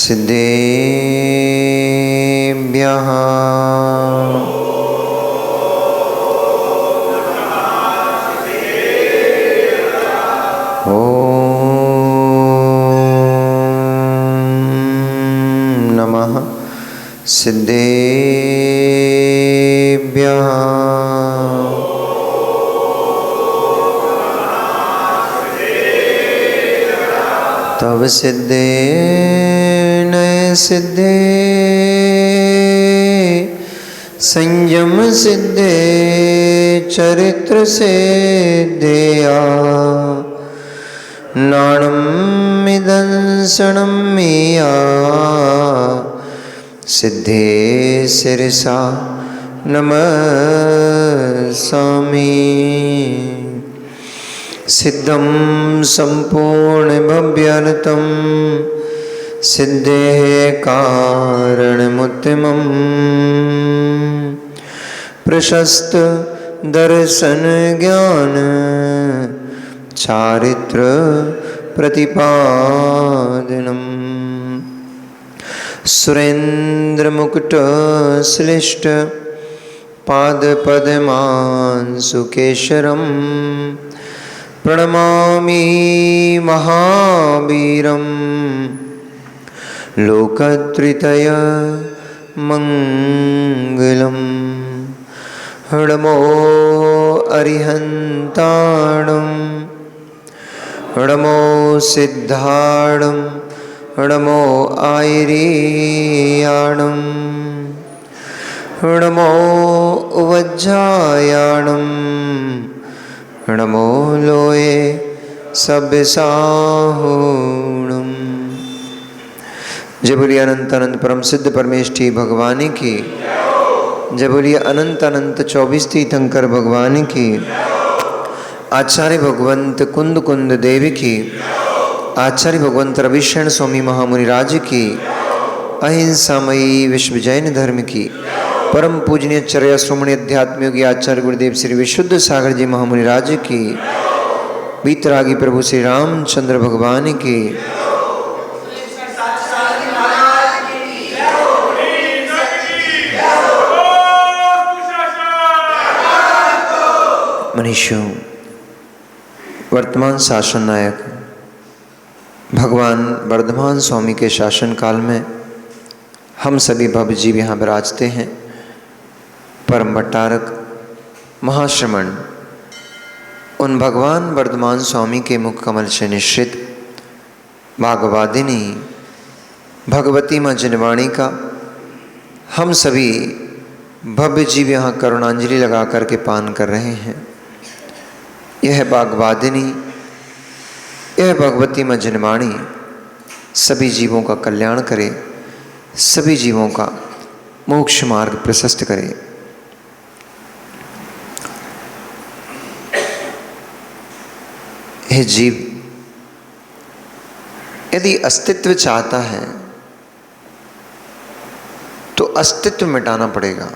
सिद्धेभ्यः सिद्धेभ्यः तव सिद्धे नय सिद्धे संयम सिद्धे चरित्र सिद्धेया नाणं मिदंसनं मिया सिद्धे सिरसा नमस्सामि सिद्धं संपूर्णभव्यर्थं सिद्धेः कारणमुत्तमं प्रशस्त दर्शन ज्ञान चारित्र प्रतिपादनम् सुरेन्द्र मुकुट श्लिष्ट पाद पद्मांशुकेशरं प्रणमामि महावीरं लोकत्रयीय मंगलम् हडमो अरिहन्ताणं हडमो सिद्धाणं हडमो आयर्याणं हडमो उवज्जायाणं नमो लोये सब्साहुणम्। जय बोलिए अनंत अनंत परम सिद्ध परमेष्ठी भगवान की। जय बोलिए अनंत अनंत 24 तीर्थंकर भगवान की। आचार्य भगवंत कुंद कुंद देवी की। आचार्य भगवंत रविशरण स्वामी महामुनि राज की। अहिंसामयी विश्व जैन धर्म की। परम पूजनीय चर्या श्रोमणी अध्यात्म योगी आचार्य गुरुदेव श्री विशुद्ध सागर जी महामुनि राज की। वीतरागी प्रभु श्री रामचंद्र भगवान की। मनीषियों, वर्तमान शासन नायक भगवान वर्धमान स्वामी के शासन काल में हम सभी भव्य जीव यहाँ विराजते हैं। परम भट्टारक महाश्रमण उन भगवान वर्धमान स्वामी के मुख कमल से निश्रित भागवादिनी भगवती माँ जनवाणी का हम सभी भव्य जीव यहाँ करुणांजलि लगा करके पान कर रहे हैं। यह भागवादिनी, यह भगवती माँ जनवाणी सभी जीवों का कल्याण करे, सभी जीवों का मोक्ष मार्ग प्रशस्त करे। हे जीव, यदि अस्तित्व चाहता है तो अस्तित्व मिटाना पड़ेगा।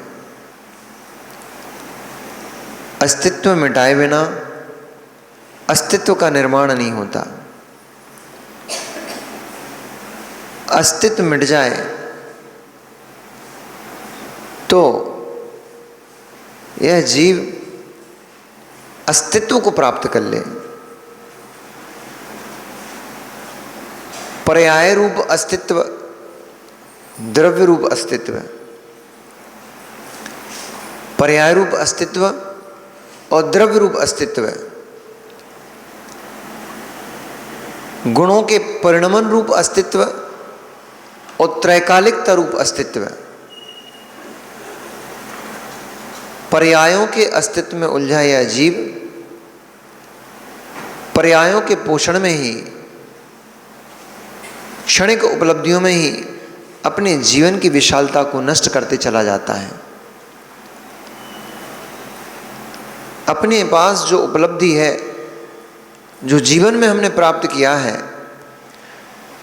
अस्तित्व मिटाए बिना अस्तित्व का निर्माण नहीं होता। अस्तित्व मिट जाए तो यह जीव अस्तित्व को प्राप्त कर ले। पर्याय रूप अस्तित्व, द्रव्य रूप अस्तित्व, पर्याय रूप अस्तित्व और द्रव्य रूप अस्तित्व, गुणों के परिणमन रूप अस्तित्व और त्रैकालिकता रूप अस्तित्व। पर्यायों के अस्तित्व में उलझा यह जीव पर्यायों के पोषण में ही, क्षणिक उपलब्धियों में ही अपने जीवन की विशालता को नष्ट करते चला जाता है। अपने पास जो उपलब्धि है, जो जीवन में हमने प्राप्त किया है,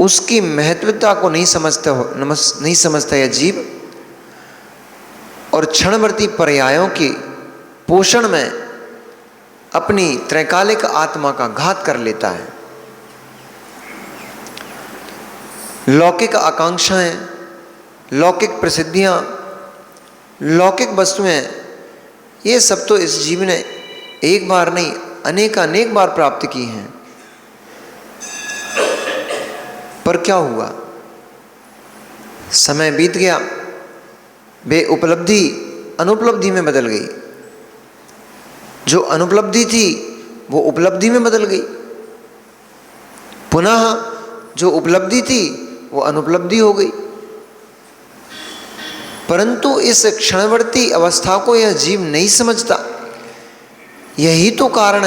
उसकी महत्वता को नहीं समझता यह जीव और क्षणवर्ती पर्यायों के पोषण में अपनी त्रैकालिक आत्मा का घात कर लेता है। लौकिक आकांक्षाएं, लौकिक प्रसिद्धियां, लौकिक वस्तुएं, ये सब तो इस जीव ने एक बार नहीं अनेक बार प्राप्त की हैं। पर क्या हुआ? समय बीत गया, वे उपलब्धि अनुपलब्धि में बदल गई। जो अनुपलब्धि थी वो उपलब्धि में बदल गई। पुनः जो उपलब्धि थी वो अनुपलब्धि हो गई। परंतु इस क्षणवर्ती अवस्था को यह जीव नहीं समझता। यही तो कारण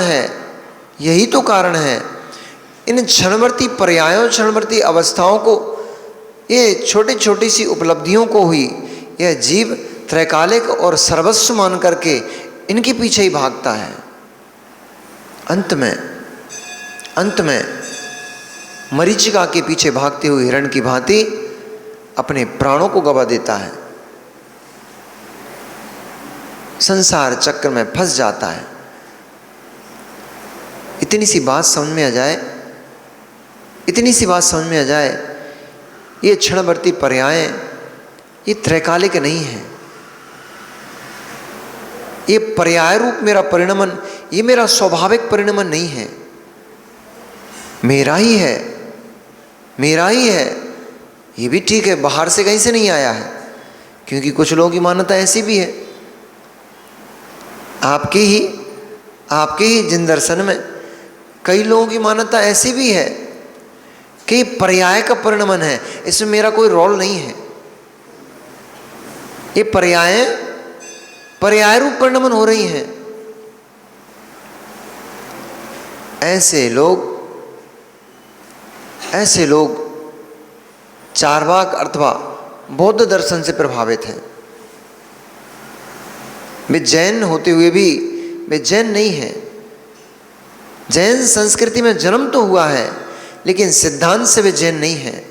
है इन क्षणवर्ती पर्यायों, क्षणवर्ती अवस्थाओं को, ये छोटी छोटी सी उपलब्धियों को ही यह जीव त्रैकालिक और सर्वस्व मान करके इनके पीछे ही भागता है। अंत में मरीचिका के पीछे भागते हुए हिरण की भांति अपने प्राणों को गवा देता है, संसार चक्र में फंस जाता है। इतनी सी बात समझ में आ जाए, ये क्षणवर्ती पर्याय ये त्रैकालिक नहीं है। ये पर्याय रूप मेरा परिणमन, ये मेरा स्वाभाविक परिणमन नहीं है, मेरा ही है। ये भी ठीक है, बाहर से कहीं से नहीं आया है। क्योंकि कुछ लोगों की मान्यता ऐसी भी है, आपके ही जिन दर्शन में कई लोगों की मान्यता ऐसी भी है कि पर्याय का परिणमन है, इसमें मेरा कोई रोल नहीं है। ये पर्याय रूप परिणमन हो रही हैं। ऐसे लोग चार्वाक अथवा बौद्ध दर्शन से प्रभावित हैं। वे जैन होते हुए भी वे जैन नहीं हैं। जैन संस्कृति में जन्म तो हुआ है, लेकिन सिद्धांत से वे जैन नहीं हैं।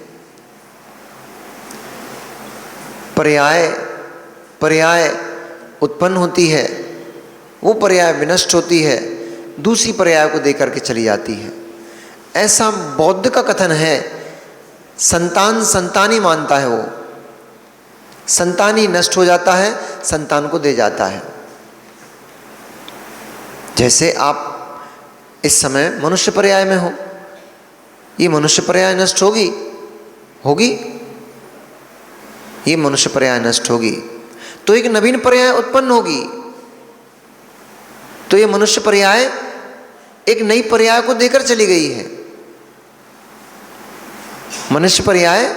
पर्याय उत्पन्न होती है, वो पर्याय विनष्ट होती है, दूसरी पर्याय को देकर के चली जाती है। ऐसा बौद्ध का कथन है। संतानी मानता है वो, संतानी नष्ट हो जाता है, संतान को दे जाता है। जैसे आप इस समय मनुष्य पर्याय में हो, ये मनुष्य पर्याय नष्ट होगी, ये मनुष्य पर्याय नष्ट होगी तो एक नवीन पर्याय उत्पन्न होगी। तो ये मनुष्य पर्याय एक नई पर्याय को देकर चली गई है। मनुष्य पर्याय,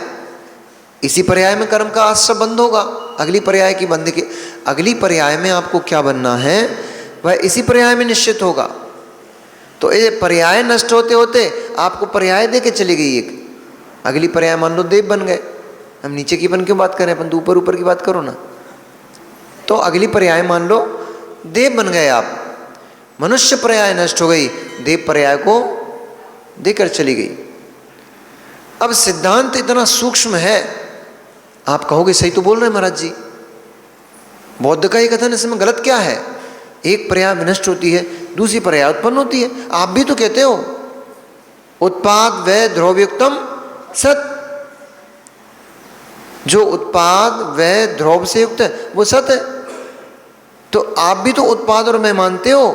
इसी पर्याय में कर्म का आश्रय बंद होगा, अगली पर्याय की बंद के अगली पर्याय में आपको क्या बनना है वह इसी पर्याय में निश्चित होगा। तो ये पर्याय नष्ट होते होते आपको पर्याय दे के चली गई एक अगली पर्याय। मान लो देव बन गए, हम नीचे की बन क्यों बात करें, अपन तो ऊपर की बात करो ना। तो अगली पर्याय मान लो देव बन गए आप, मनुष्य पर्याय नष्ट हो गई, देव पर्याय को देकर चली गई। अब सिद्धांत इतना सूक्ष्म है, आप कहोगे सही तो बोल रहे हैं महाराज जी, बौद्ध का ये कथन इसमें गलत क्या है? एक पर्याय विनष्ट होती है, दूसरी पर्याय उत्पन्न होती है। आप भी तो कहते हो उत्पाद व ध्रुवयुक्तम सत, जो उत्पाद व ध्रुव से युक्त है वो सत है। तो आप भी तो उत्पाद और मैं मानते हो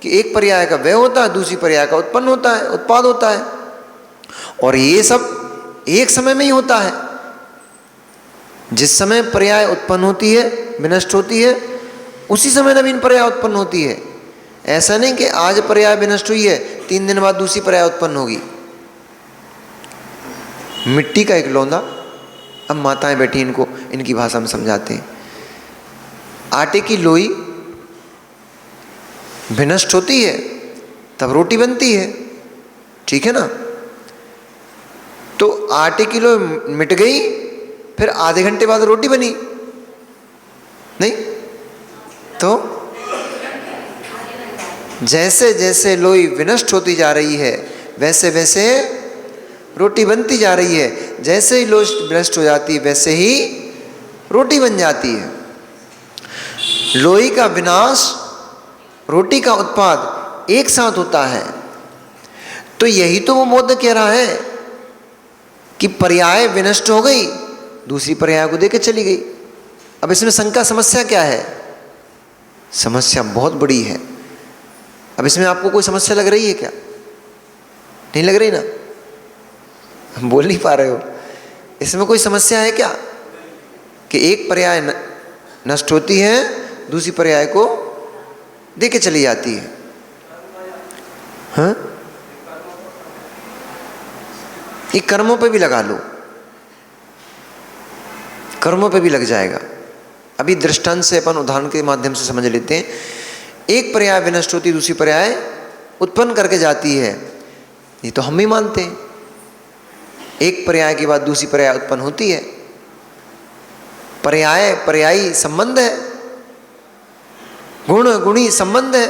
कि एक पर्याय का व्यय होता है, दूसरी पर्याय का उत्पन्न होता है, उत्पाद होता है, और ये सब एक समय में ही होता है। जिस समय पर्याय उत्पन्न होती है, विनष्ट होती है, उसी समय नवीन पर्याय उत्पन्न होती है। ऐसा नहीं कि आज पर्याय विनष्ट हुई है, 3 दिन बाद दूसरी पर्याय उत्पन्न होगी। मिट्टी का एक लौंदा, अब माताएं बैठी इनको इनकी भाषा में समझाते हैं। आटे की लोई विनष्ट होती है तब रोटी बनती है, ठीक है ना। तो आटे की लोई मिट गई, फिर आधे घंटे बाद रोटी बनी नहीं। तो जैसे जैसे लोई विनष्ट होती जा रही है वैसे वैसे रोटी बनती जा रही है। जैसे ही लोई विनष्ट हो जाती है वैसे ही रोटी बन जाती है। लोई का विनाश, रोटी का उत्पाद एक साथ होता है। तो यही तो वो बौद्ध कह रहा है कि पर्याय विनष्ट हो गई, दूसरी पर्याय को देके चली गई। अब इसमें शंका समस्या क्या है? समस्या बहुत बड़ी है। अब इसमें आपको कोई समस्या लग रही है क्या? नहीं लग रही ना, बोल नहीं पा रहे हो। इसमें कोई समस्या है क्या कि एक पर्याय नष्ट होती है, दूसरी पर्याय को देके चली जाती है? हाँ, ये कर्मों पे भी लगा लो, कर्मों पे भी लग जाएगा। अभी दृष्टांत से अपन उदाहरण के माध्यम से समझ लेते हैं। एक पर्याय विनष्ट होती, दूसरी पर्याय उत्पन्न करके जाती है, ये तो हम भी मानते हैं। एक पर्याय के बाद दूसरी पर्याय उत्पन्न होती है। पर्याय पर्यायी संबंध है, गुण गुणी संबंध है।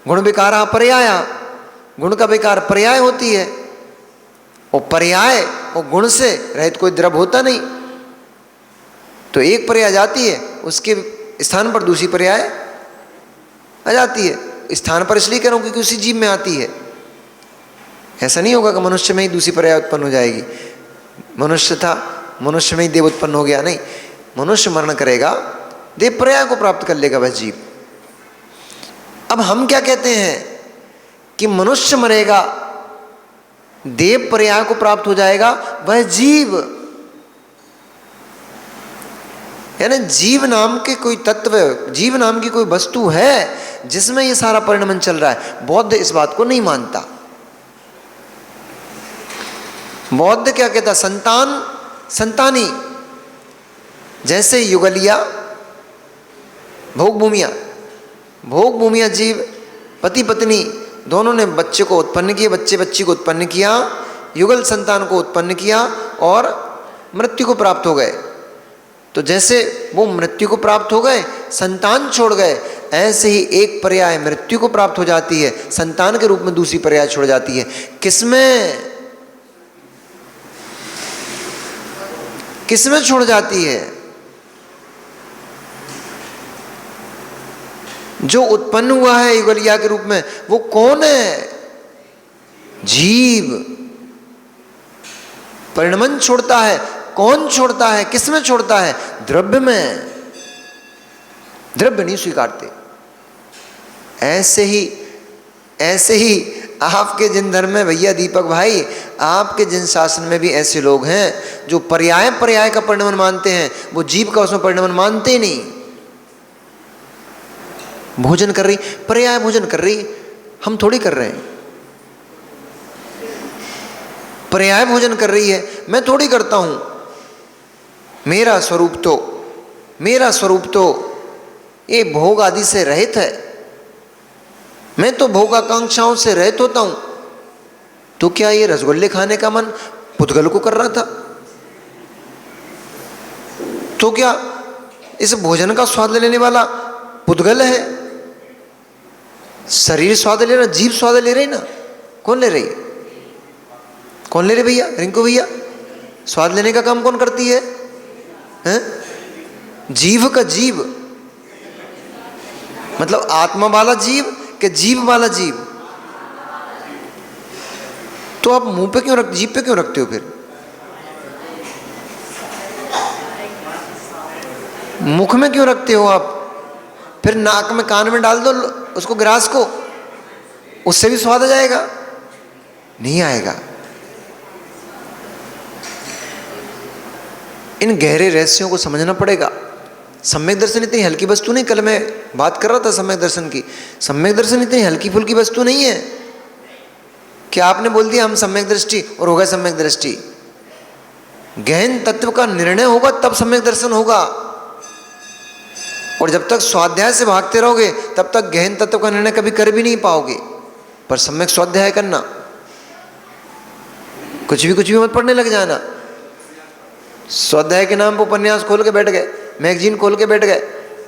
गुण विकारा पर्याया, गुण का विकार पर्याय होती है। और पर्याय और गुण से रहित कोई द्रव्य होता नहीं। तो एक पर्याय जाती है, उसके स्थान पर दूसरी पर्याय आ जाती है। स्थान पर इसलिए कह रहा हूं क्योंकि उसी जीव में आती है। ऐसा नहीं होगा कि मनुष्य में ही दूसरी पर्याय उत्पन्न हो जाएगी। मनुष्य था, मनुष्य में ही देव उत्पन्न हो गया, नहीं। मनुष्य मरण करेगा, देव पर्याय को प्राप्त कर लेगा वह जीव। अब हम क्या कहते हैं कि मनुष्य मरेगा, देव पर्याय को प्राप्त हो जाएगा वह जीव। यानी जीव नाम के कोई तत्व, जीव नाम की कोई वस्तु है जिसमें ये सारा परिणमन चल रहा है। बौद्ध इस बात को नहीं मानता। बौद्ध क्या कहता? संतान संतानी। जैसे युगलिया, भोग भूमिया, भोग भूमिया जीव, पति पत्नी दोनों ने बच्चे को उत्पन्न किया, बच्चे बच्ची को उत्पन्न किया, युगल संतान को उत्पन्न किया और मृत्यु को प्राप्त हो गए। तो जैसे वो मृत्यु को प्राप्त हो गए, संतान छोड़ गए, ऐसे ही एक पर्याय मृत्यु को प्राप्त हो जाती है, संतान के रूप में दूसरी पर्याय छोड़ जाती है। किसमें किसमें छोड़ जाती है? जो उत्पन्न हुआ है युगलिया के रूप में, वो कौन है? जीव। परिणमन छोड़ता है। कौन छोड़ता है? किसमें छोड़ता है? द्रव्य में। द्रव्य नहीं स्वीकारते। ऐसे ही आपके जिन धर्म में, भैया दीपक भाई, आपके जिन शासन में भी ऐसे लोग हैं जो पर्याय पर्याय का परिणमन मानते हैं, वो जीव का उसमें परिणमन मानते ही नहीं। भोजन कर रही, पर्याय भोजन कर रही, हम थोड़ी कर रहे हैं। पर्याय भोजन कर रही है, मैं थोड़ी करता हूं। मेरा स्वरूप तो ये भोग आदि से रहित है। मैं तो भोगाकांक्षाओं से रहित होता हूं। तो क्या ये रसगुल्ले खाने का मन पुद्गल को कर रहा था? तो क्या इस भोजन का स्वाद लेने वाला पुद्गल है? शरीर स्वाद ले रहा, जीव स्वाद ले रही ना। कौन ले रही? कौन ले रहे भैया? रिंकू भैया, स्वाद लेने का काम कौन करती है? हैं? जीव का जीव, मतलब आत्मा वाला जीव कि जीव वाला जीव? तो आप मुंह पे क्यों जीव पे क्यों रखते हो फिर? मुख में क्यों रखते हो आप? फिर नाक में, कान में डाल दो उसको, ग्रास को, उससे भी स्वाद आ जाएगा? नहीं आएगा। इन गहरे रहस्यों को समझना पड़ेगा। सम्यक दर्शन इतनी हल्की वस्तु नहीं। कल मैं बात कर रहा था सम्यक दर्शन की। सम्यक दर्शन इतनी हल्की फुल्की वस्तु नहीं है कि आपने बोल दिया हम सम्यक दृष्टि और होगा सम्यक दृष्टि। गहन तत्व का निर्णय होगा तब सम्यक दर्शन होगा। और जब तक स्वाध्याय से भागते रहोगे तब तक गहन तत्व का निर्णय कभी कर भी नहीं पाओगे। पर सम्यक स्वाध्याय करना, कुछ भी मत पढ़ने लग जाना। स्वाध्याय के नाम पर उपन्यास खोल के बैठ गए, मैगजीन खोल के बैठ गए,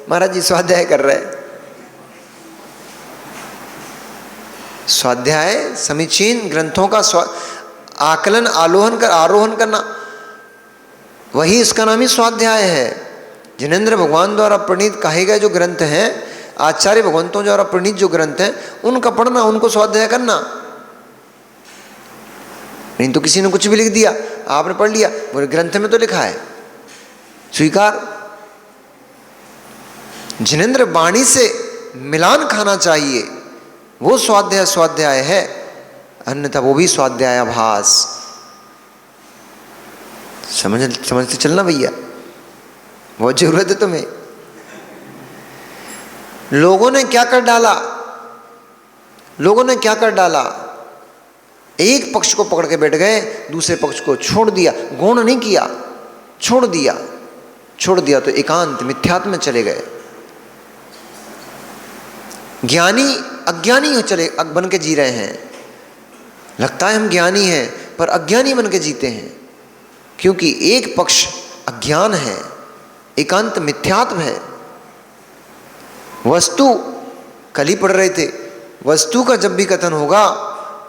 महाराज जी स्वाध्याय कर रहे हैं। स्वाध्याय समीचीन ग्रंथों का आकलन, आरोहण करना, वही इसका नाम ही स्वाध्याय है। जिनेंद्र भगवान द्वारा प्रणीत कहे गए जो ग्रंथ हैं, आचार्य भगवंतों द्वारा प्रणीत जो ग्रंथ हैं, उनका पढ़ना, उनको स्वाध्याय करना। नहीं तो किसी ने कुछ भी लिख दिया, आपने पढ़ लिया, बोले ग्रंथ में तो लिखा है, स्वीकार। जिनेंद्र वाणी से मिलान खाना चाहिए, वो स्वाध्याय स्वाध्याय है, अन्यथा वो भी स्वाध्याय आभास। समझते चलना भैया, बहुत जरूरत है तुम्हें। लोगों ने क्या कर डाला, लोगों ने क्या कर डाला, एक पक्ष को पकड़ के बैठ गए, दूसरे पक्ष को छोड़ दिया, गौण नहीं किया, छोड़ दिया, छोड़ दिया तो एकांत मिथ्यात्म में चले गए। ज्ञानी अज्ञानी हो चले बन के जी रहे हैं, लगता है हम ज्ञानी हैं पर अज्ञानी बन के जीते हैं, क्योंकि एक पक्ष अज्ञान है, एकांत मिथ्यात्म है। वस्तु कल ही पढ़ रहे थे, वस्तु का जब भी कथन होगा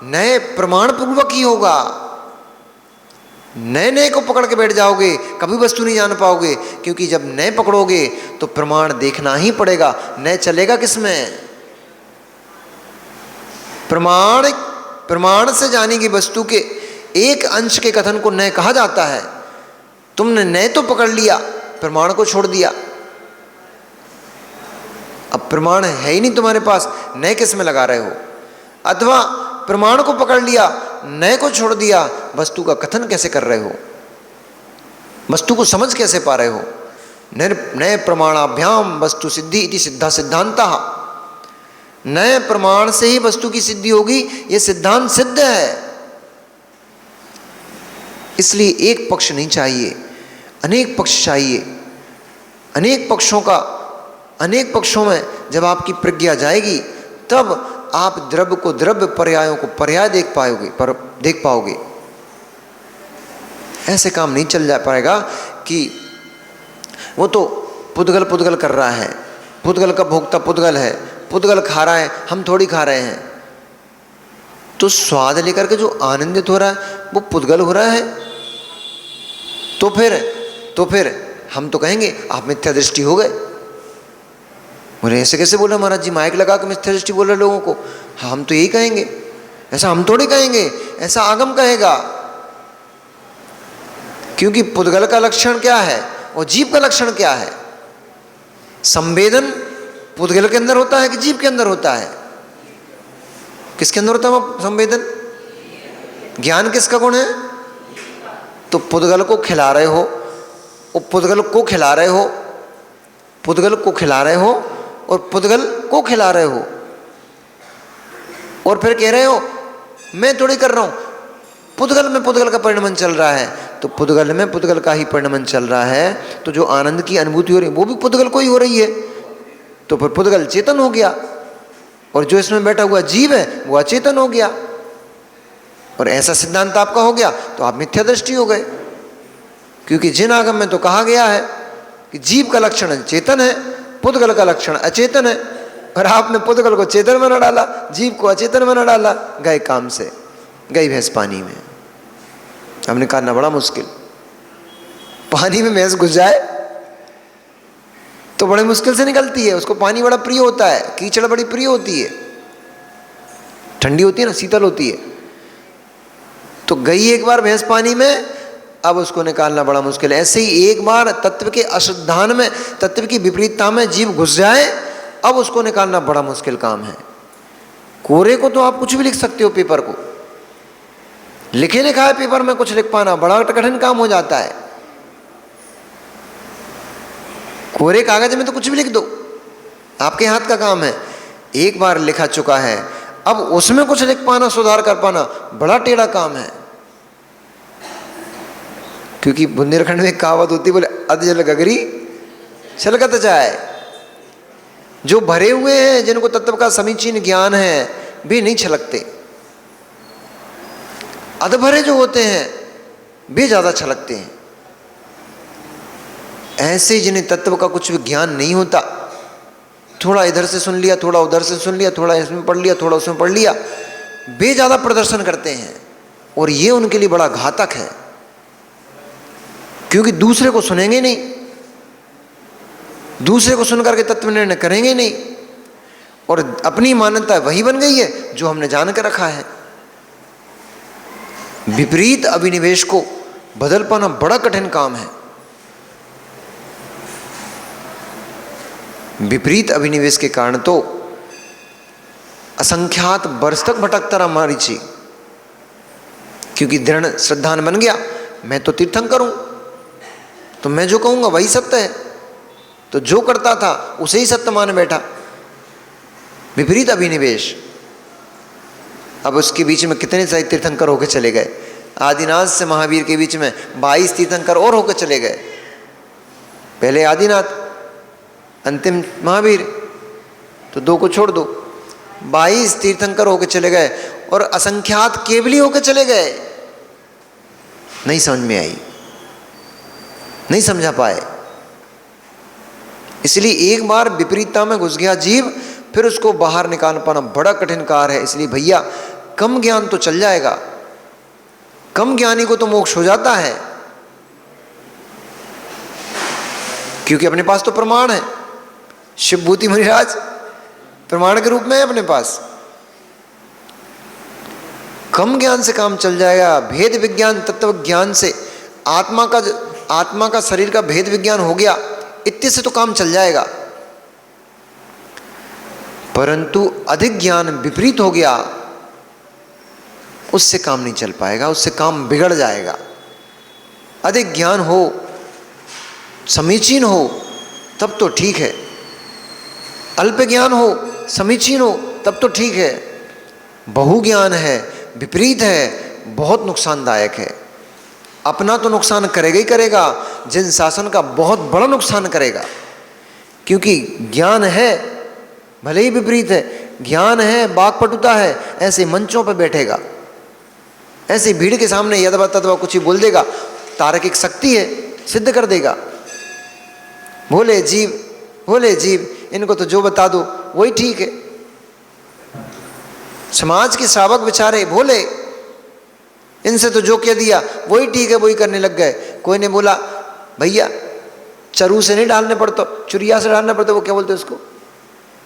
नए प्रमाण पूर्वक ही होगा। नए नए को पकड़ के बैठ जाओगे कभी वस्तु नहीं जान पाओगे, क्योंकि जब नए पकड़ोगे तो प्रमाण देखना ही पड़ेगा, नए चलेगा किसमें। प्रमाण से जानी गई वस्तु के एक अंश के कथन को नए कहा जाता है। तुमने नए तो पकड़ लिया, प्रमाण को छोड़ दिया। अब प्रमाण है ही नहीं तुम्हारे पास, नए किस में लगा रहे हो। अथवा प्रमाण को पकड़ लिया, नए को छोड़ दिया, वस्तु का कथन कैसे कर रहे हो, वस्तु को समझ कैसे पा रहे हो। नए प्रमाणाभ्याम वस्तु सिद्धि इति सिद्धा सिद्धांतः। नए प्रमाण से ही वस्तु की सिद्धि होगी, यह सिद्धांत सिद्ध है। इसलिए एक पक्ष नहीं चाहिए, अनेक पक्ष चाहिए। अनेक पक्षों में जब आपकी प्रज्ञा जाएगी तब आप द्रव्य को द्रव्य, पर्यायों को पर्याय देख पाओगे। ऐसे काम नहीं चल जा पाएगा कि वो तो पुद्गल कर रहा है, पुद्गल का भोक्ता पुद्गल है, पुद्गल खा रहा है, हम थोड़ी खा रहे हैं। तो स्वाद लेकर के जो आनंदित हो रहा है वो पुद्गल हो रहा है। तो फिर हम तो कहेंगे आप मिथ्या दृष्टि हो गए। बोले ऐसे कैसे बोला महाराज जी, माइक लगा के मिथ्या दृष्टि बोल रहे लोगों को। हाँ, हम तो यही कहेंगे, ऐसा हम थोड़ी कहेंगे, ऐसा आगम कहेगा। क्योंकि पुद्गल का लक्षण क्या है और जीव का लक्षण क्या है। संवेदन पुद्गल के अंदर होता है कि जीव के अंदर होता है? किसके अंदर होता है वो संवेदन? ज्ञान किसका गुण है? तो पुद्गल को खिला रहे हो, पुद्गल को खिला रहे हो, पुद्गल को खिला रहे हो और पुद्गल को खिला रहे हो, और फिर कह रहे हो मैं थोड़ी कर रहा हूं, पुद्गल में पुद्गल का परिणमन चल रहा है। तो पुद्गल में पुद्गल का ही परिणमन चल रहा है, तो जो आनंद की अनुभूति हो रही है वो भी पुद्गल को ही हो रही है। तो फिर पुद्गल चेतन हो गया और जो इसमें बैठा हुआ जीव है वो अचेतन हो गया। और ऐसा सिद्धांत आपका हो गया तो आप मिथ्या दृष्टि हो गए। क्योंकि जिन आगम में तो कहा गया है कि जीव का लक्षण चेतन है, पुद्गल का लक्षण अचेतन है, और आपने पुद्गल को चेतन बना डाला, जीव को अचेतन बना डाला। गए काम से, गई भैंस पानी में। हमने कहा ना, बड़ा मुश्किल। पानी में भैंस घुस जाए तो बड़े मुश्किल से निकलती है, उसको पानी बड़ा प्रिय होता है, कीचड़ बड़ी प्रिय होती है, ठंडी होती है ना, शीतल होती है। तो गई एक बार भैंस पानी में, अब उसको निकालना बड़ा मुश्किल है। ऐसे ही एक बार तत्व के अशुद्धान में, तत्व की विपरीतता में जीव घुस जाए, अब उसको निकालना बड़ा मुश्किल काम है। कोरे को तो आप कुछ भी लिख सकते हो, पेपर को लिखे लिखा है पेपर में कुछ लिख पाना बड़ा कठिन काम हो जाता है। कोरे कागज में तो कुछ भी लिख दो, आपके हाथ का काम है। एक बार लिखा चुका है, अब उसमें कुछ लिख पाना, सुधार कर पाना बड़ा टेढ़ा काम है। क्योंकि बुंदेलखंड में कहावत होती, बोले अधजल गगरी छलकत जाए। जो भरे हुए हैं, जिनको तत्व का समीचीन ज्ञान है, वे नहीं छलकते। अधभरे जो होते हैं वे ज्यादा छलकते हैं। ऐसे जिन्हें तत्व का कुछ भी ज्ञान नहीं होता, थोड़ा इधर से सुन लिया, थोड़ा उधर से सुन लिया, थोड़ा इसमें पढ़ लिया, थोड़ा उसमें पढ़ लिया, वे ज्यादा प्रदर्शन करते हैं। और ये उनके लिए बड़ा घातक है, क्योंकि दूसरे को सुनेंगे नहीं, दूसरे को सुनकर के तत्व निर्णय करेंगे नहीं, और अपनी मान्यता वही बन गई है जो हमने जान कर रखा है। विपरीत अभिनिवेश को बदल पाना बड़ा कठिन काम है। विपरीत अभिनिवेश के कारण तो असंख्यात वर्ष तक भटकता रहा मारीची, क्योंकि दृढ़ श्रद्धान बन गया मैं तो तीर्थंकर हूं, तो मैं जो कहूंगा वही सत्य है, तो जो करता था उसे ही सत्य मान बैठा। विपरीत अभिनिवेश। अब उसके बीच में कितने सारे तीर्थंकर होकर चले गए। आदिनाथ से महावीर के बीच में 22 तीर्थंकर और होकर चले गए। पहले आदिनाथ, अंतिम महावीर, तो 2 को छोड़ दो, 22 तीर्थंकर होकर चले गए और असंख्यात केवली होकर चले गए। नहीं समझ में आई, नहीं समझा पाए। इसलिए एक बार विपरीतता में घुस गया जीव, फिर उसको बाहर निकाल पाना बड़ा कठिन कार्य है। इसलिए भैया कम ज्ञान तो चल जाएगा, कम ज्ञानी को तो मोक्ष हो जाता है, क्योंकि अपने पास तो प्रमाण है। शिवभूति मुनिराज प्रमाण के रूप में है अपने पास। कम ज्ञान से काम चल जाएगा। भेद विज्ञान तत्व ज्ञान से आत्मा का शरीर का भेद विज्ञान हो गया, इतने से तो काम चल जाएगा। परंतु अधिक ज्ञान विपरीत हो गया, उससे काम नहीं चल पाएगा, उससे काम बिगड़ जाएगा। अधिक ज्ञान हो, समीचीन हो, तब तो ठीक है। अल्प ज्ञान हो, समीचीन हो, तब तो ठीक है। बहु ज्ञान है, विपरीत है, बहुत नुकसानदायक है। अपना तो नुकसान करेगा ही करेगा, जिन शासन का बहुत बड़ा नुकसान करेगा। क्योंकि ज्ञान है, भले ही विपरीत है, ज्ञान है, वाक्पटुता है, ऐसे मंचों पर बैठेगा, ऐसे भीड़ के सामने यदवा तदवा कुछ ही बोल देगा, तार्किक शक्ति है, सिद्ध कर देगा। भोले जीव, इनको तो जो बता दो वही ठीक है। समाज के श्रावक बेचारे भोले, इनसे तो जो कह दिया वही ठीक है, वही करने लग गए। कोई ने बोला भैया चरू से नहीं डालने पड़ता, चुरिया से डालना पड़ता, वो क्या बोलते उसको,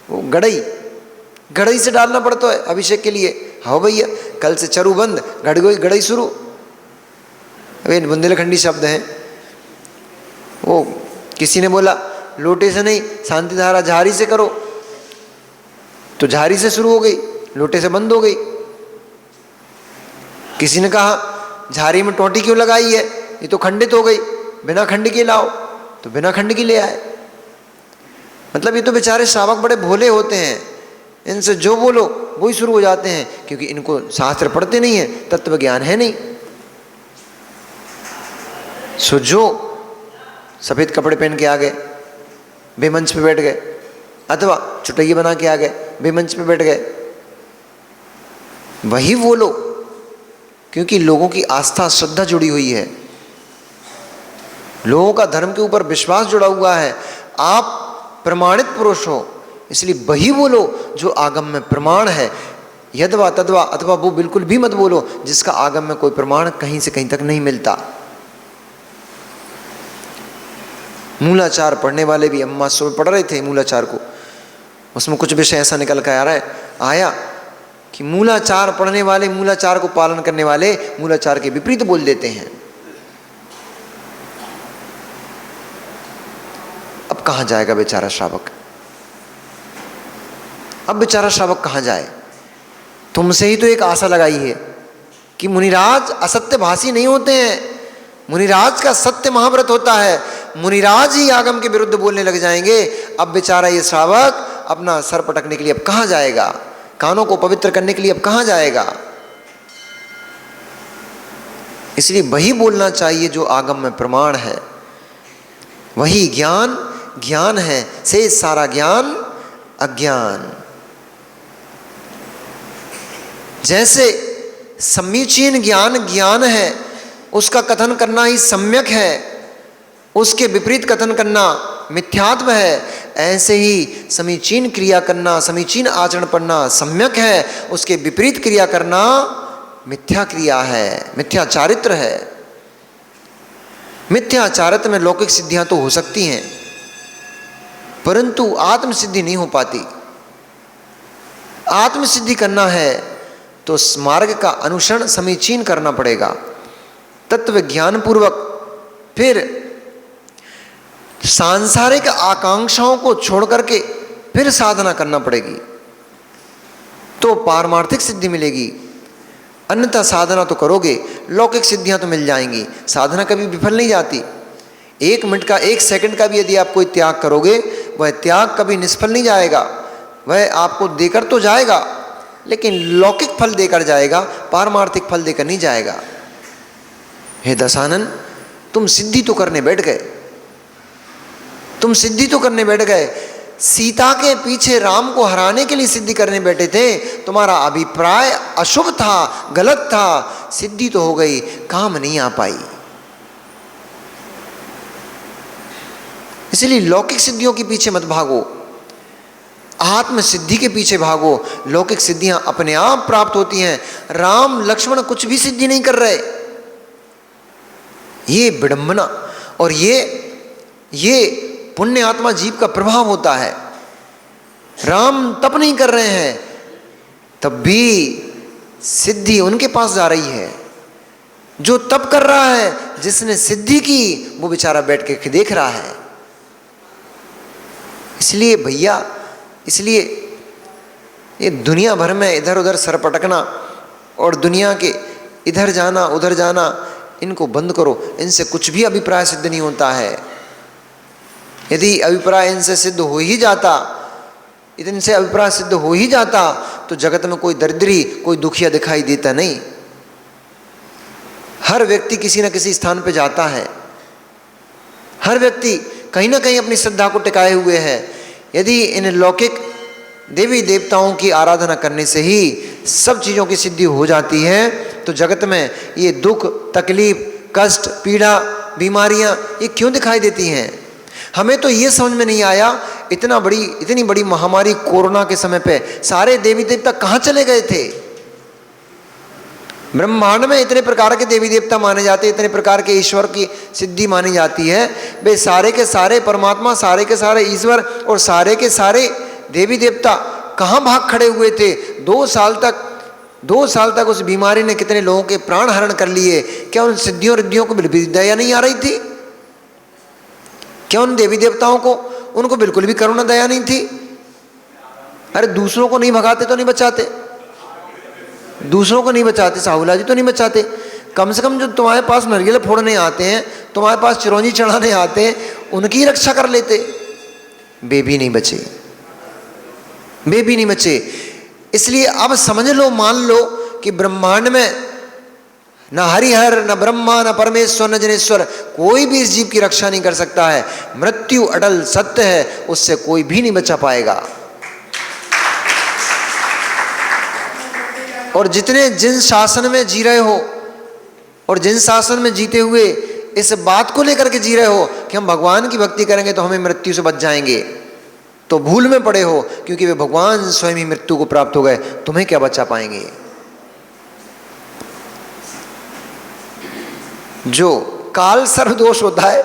वो गड़ई से डालना पड़ता है अभिषेक के लिए। हाँ भैया, कल से चरू बंद, गड़ई शुरू। अबे बुंदेलखंडी शब्द हैं। वो किसी ने बोला लोटे से नहीं, शांति धारा झारी से करो, तो झारी से शुरू हो गई, लोटे से बंद हो गई। किसी ने कहा झारी में टोंटी क्यों लगाई है, ये तो खंडित हो गई, बिना खंड के लाओ, तो बिना खंड के ले आए। मतलब ये तो बेचारे श्रावक बड़े भोले होते हैं, इनसे जो बोलो वही शुरू हो जाते हैं, क्योंकि इनको शास्त्र पढ़ते नहीं है, तत्व ज्ञान है नहीं। सो जो सफेद कपड़े पहन के आ गए, बेमंच पे बैठ गए, अथवा चुटैया बना के आ गए, बेमंच पे बैठ गए, वही वो लोग, क्योंकि लोगों की आस्था श्रद्धा जुड़ी हुई है, लोगों का धर्म के ऊपर विश्वास जुड़ा हुआ है। आप प्रमाणित पुरुष हो, इसलिए वही बोलो जो आगम में प्रमाण है। यदवा तदवा अथवा वो बिल्कुल भी मत बोलो जिसका आगम में कोई प्रमाण कहीं से कहीं तक नहीं मिलता। मूलाचार पढ़ने वाले भी, अम्मा सुबह पढ़ रहे थे मूलाचार को, उसमें कुछ विषय ऐसा निकल कर आया कि मूलाचार पढ़ने वाले, मूलाचार को पालन करने वाले मूलाचार के विपरीत बोल देते हैं। अब कहां जाएगा बेचारा श्रावक? अब बेचारा श्रावक कहां जाए? तुमसे ही तो एक आशा लगाई है कि मुनिराज असत्य भाषी नहीं होते हैं, मुनिराज का सत्य महाव्रत होता है, मुनिराज ही आगम के विरुद्ध बोलने लग जाएंगे। अब बेचारा ये श्रावक अपना सर पटकने के लिए अब कहां जाएगा? कानों को पवित्र करने के लिए अब कहां जाएगा? इसलिए वही बोलना चाहिए जो आगम में प्रमाण है। वही ज्ञान है, से सारा ज्ञान अज्ञान। जैसे समीचीन ज्ञान है, उसका कथन करना ही सम्यक है, उसके विपरीत कथन करना मिथ्यात्व है। ऐसे ही समीचीन क्रिया करना, समीचीन आचरण करना सम्यक है, उसके विपरीत क्रिया करना मिथ्या क्रिया है, मिथ्या चारित्र है। मिथ्या चारित्र में लौकिक सिद्धियां तो हो सकती हैं, परंतु आत्म सिद्धि नहीं हो पाती। आत्म सिद्धि करना है तो उस मार्ग का अनुसरण समीचीन करना पड़ेगा, तत्व ज्ञान पूर्वक। फिर सांसारिक आकांक्षाओं को छोड़ करके फिर साधना करना पड़ेगी, तो पारमार्थिक सिद्धि मिलेगी। अन्यथा साधना तो करोगे, लौकिक सिद्धियां तो मिल जाएंगी, साधना कभी विफल नहीं जाती। 1 मिनट का 1 सेकंड का भी यदि आप कोई त्याग करोगे, वह त्याग कभी निष्फल नहीं जाएगा। वह आपको देकर तो जाएगा, लेकिन लौकिक फल देकर जाएगा, पारमार्थिक फल देकर नहीं जाएगा। हे दशानन, तुम सिद्धि तो करने बैठ गए, तुम सिद्धि तो करने बैठ गए। सीता के पीछे राम को हराने के लिए सिद्धि करने बैठे थे। तुम्हारा अभिप्राय अशुभ था, गलत था, सिद्धि तो हो गई, काम नहीं आ पाई। इसलिए लौकिक सिद्धियों के पीछे मत भागो, आत्म सिद्धि के पीछे भागो। लौकिक सिद्धियां अपने आप प्राप्त होती हैं। राम लक्ष्मण कुछ भी सिद्धि नहीं कर रहे। ये विडंबना और ये पुण्य आत्मा जीव का प्रभाव होता है। राम तप नहीं कर रहे हैं, तब भी सिद्धि उनके पास जा रही है। जो तप कर रहा है, जिसने सिद्धि की, वो बेचारा बैठ के देख रहा है। इसलिए भैया, इसलिए ये दुनिया भर में इधर उधर सर पटकना और दुनिया के इधर जाना उधर जाना, इनको बंद करो। इनसे कुछ भी अभिप्राय सिद्ध नहीं होता है। यदि अभिप्राय इनसे सिद्ध हो ही जाता, इनसे अभिप्राय सिद्ध हो ही जाता, तो जगत में कोई दरिद्री, कोई दुखिया दिखाई देता नहीं। हर व्यक्ति किसी न किसी स्थान पे जाता है, हर व्यक्ति कहीं ना कहीं अपनी श्रद्धा को टिकाए हुए है। यदि इन लौकिक देवी देवताओं की आराधना करने से ही सब चीज़ों की सिद्धि हो जाती है, तो जगत में ये दुख, तकलीफ, कष्ट, पीड़ा, बीमारियां ये क्यों दिखाई देती हैं? हमें तो ये समझ में नहीं आया, इतनी बड़ी महामारी कोरोना के समय पे सारे देवी देवता कहाँ चले गए थे? ब्रह्मांड में इतने प्रकार के देवी देवता माने जाते, इतने प्रकार के ईश्वर की सिद्धि मानी जाती है। वे सारे के सारे परमात्मा, सारे के सारे ईश्वर और सारे के सारे देवी देवता कहाँ भाग खड़े हुए थे? 2 साल तक उस बीमारी ने कितने लोगों के प्राण हरण कर लिए। क्या उन सिद्धियों रिद्धियों को बिल्कुल दया नहीं आ रही थी? क्या उन देवी देवताओं को, उनको बिल्कुल भी करुणा दया नहीं थी? अरे दूसरों को नहीं भगाते तो नहीं बचाते, दूसरों को नहीं बचाते, साहुला जी तो नहीं बचाते। कम से कम जो तुम्हारे पास नरियल फोड़ने आते हैं, तुम्हारे पास चिरौंजी चढ़ाने आते हैं, उनकी रक्षा कर लेते। वे भी नहीं बचे, वे भी नहीं बचे। इसलिए अब समझ लो, मान लो कि ब्रह्मांड में न हरिहर, न ब्रह्मा, न परमेश्वर, न जनेश्वर, कोई भी इस जीव की रक्षा नहीं कर सकता है। मृत्यु अटल सत्य है, उससे कोई भी नहीं बचा पाएगा। और जिन शासन में जी रहे हो और जिन शासन में जीते हुए इस बात को लेकर के जी रहे हो कि हम भगवान की भक्ति करेंगे तो हमें मृत्यु से बच जाएंगे, तो भूल में पड़े हो, क्योंकि वे भगवान स्वयं ही मृत्यु को प्राप्त हो गए। तुम्हें क्या बचा पाएंगे? जो काल सर्प दोष होता है,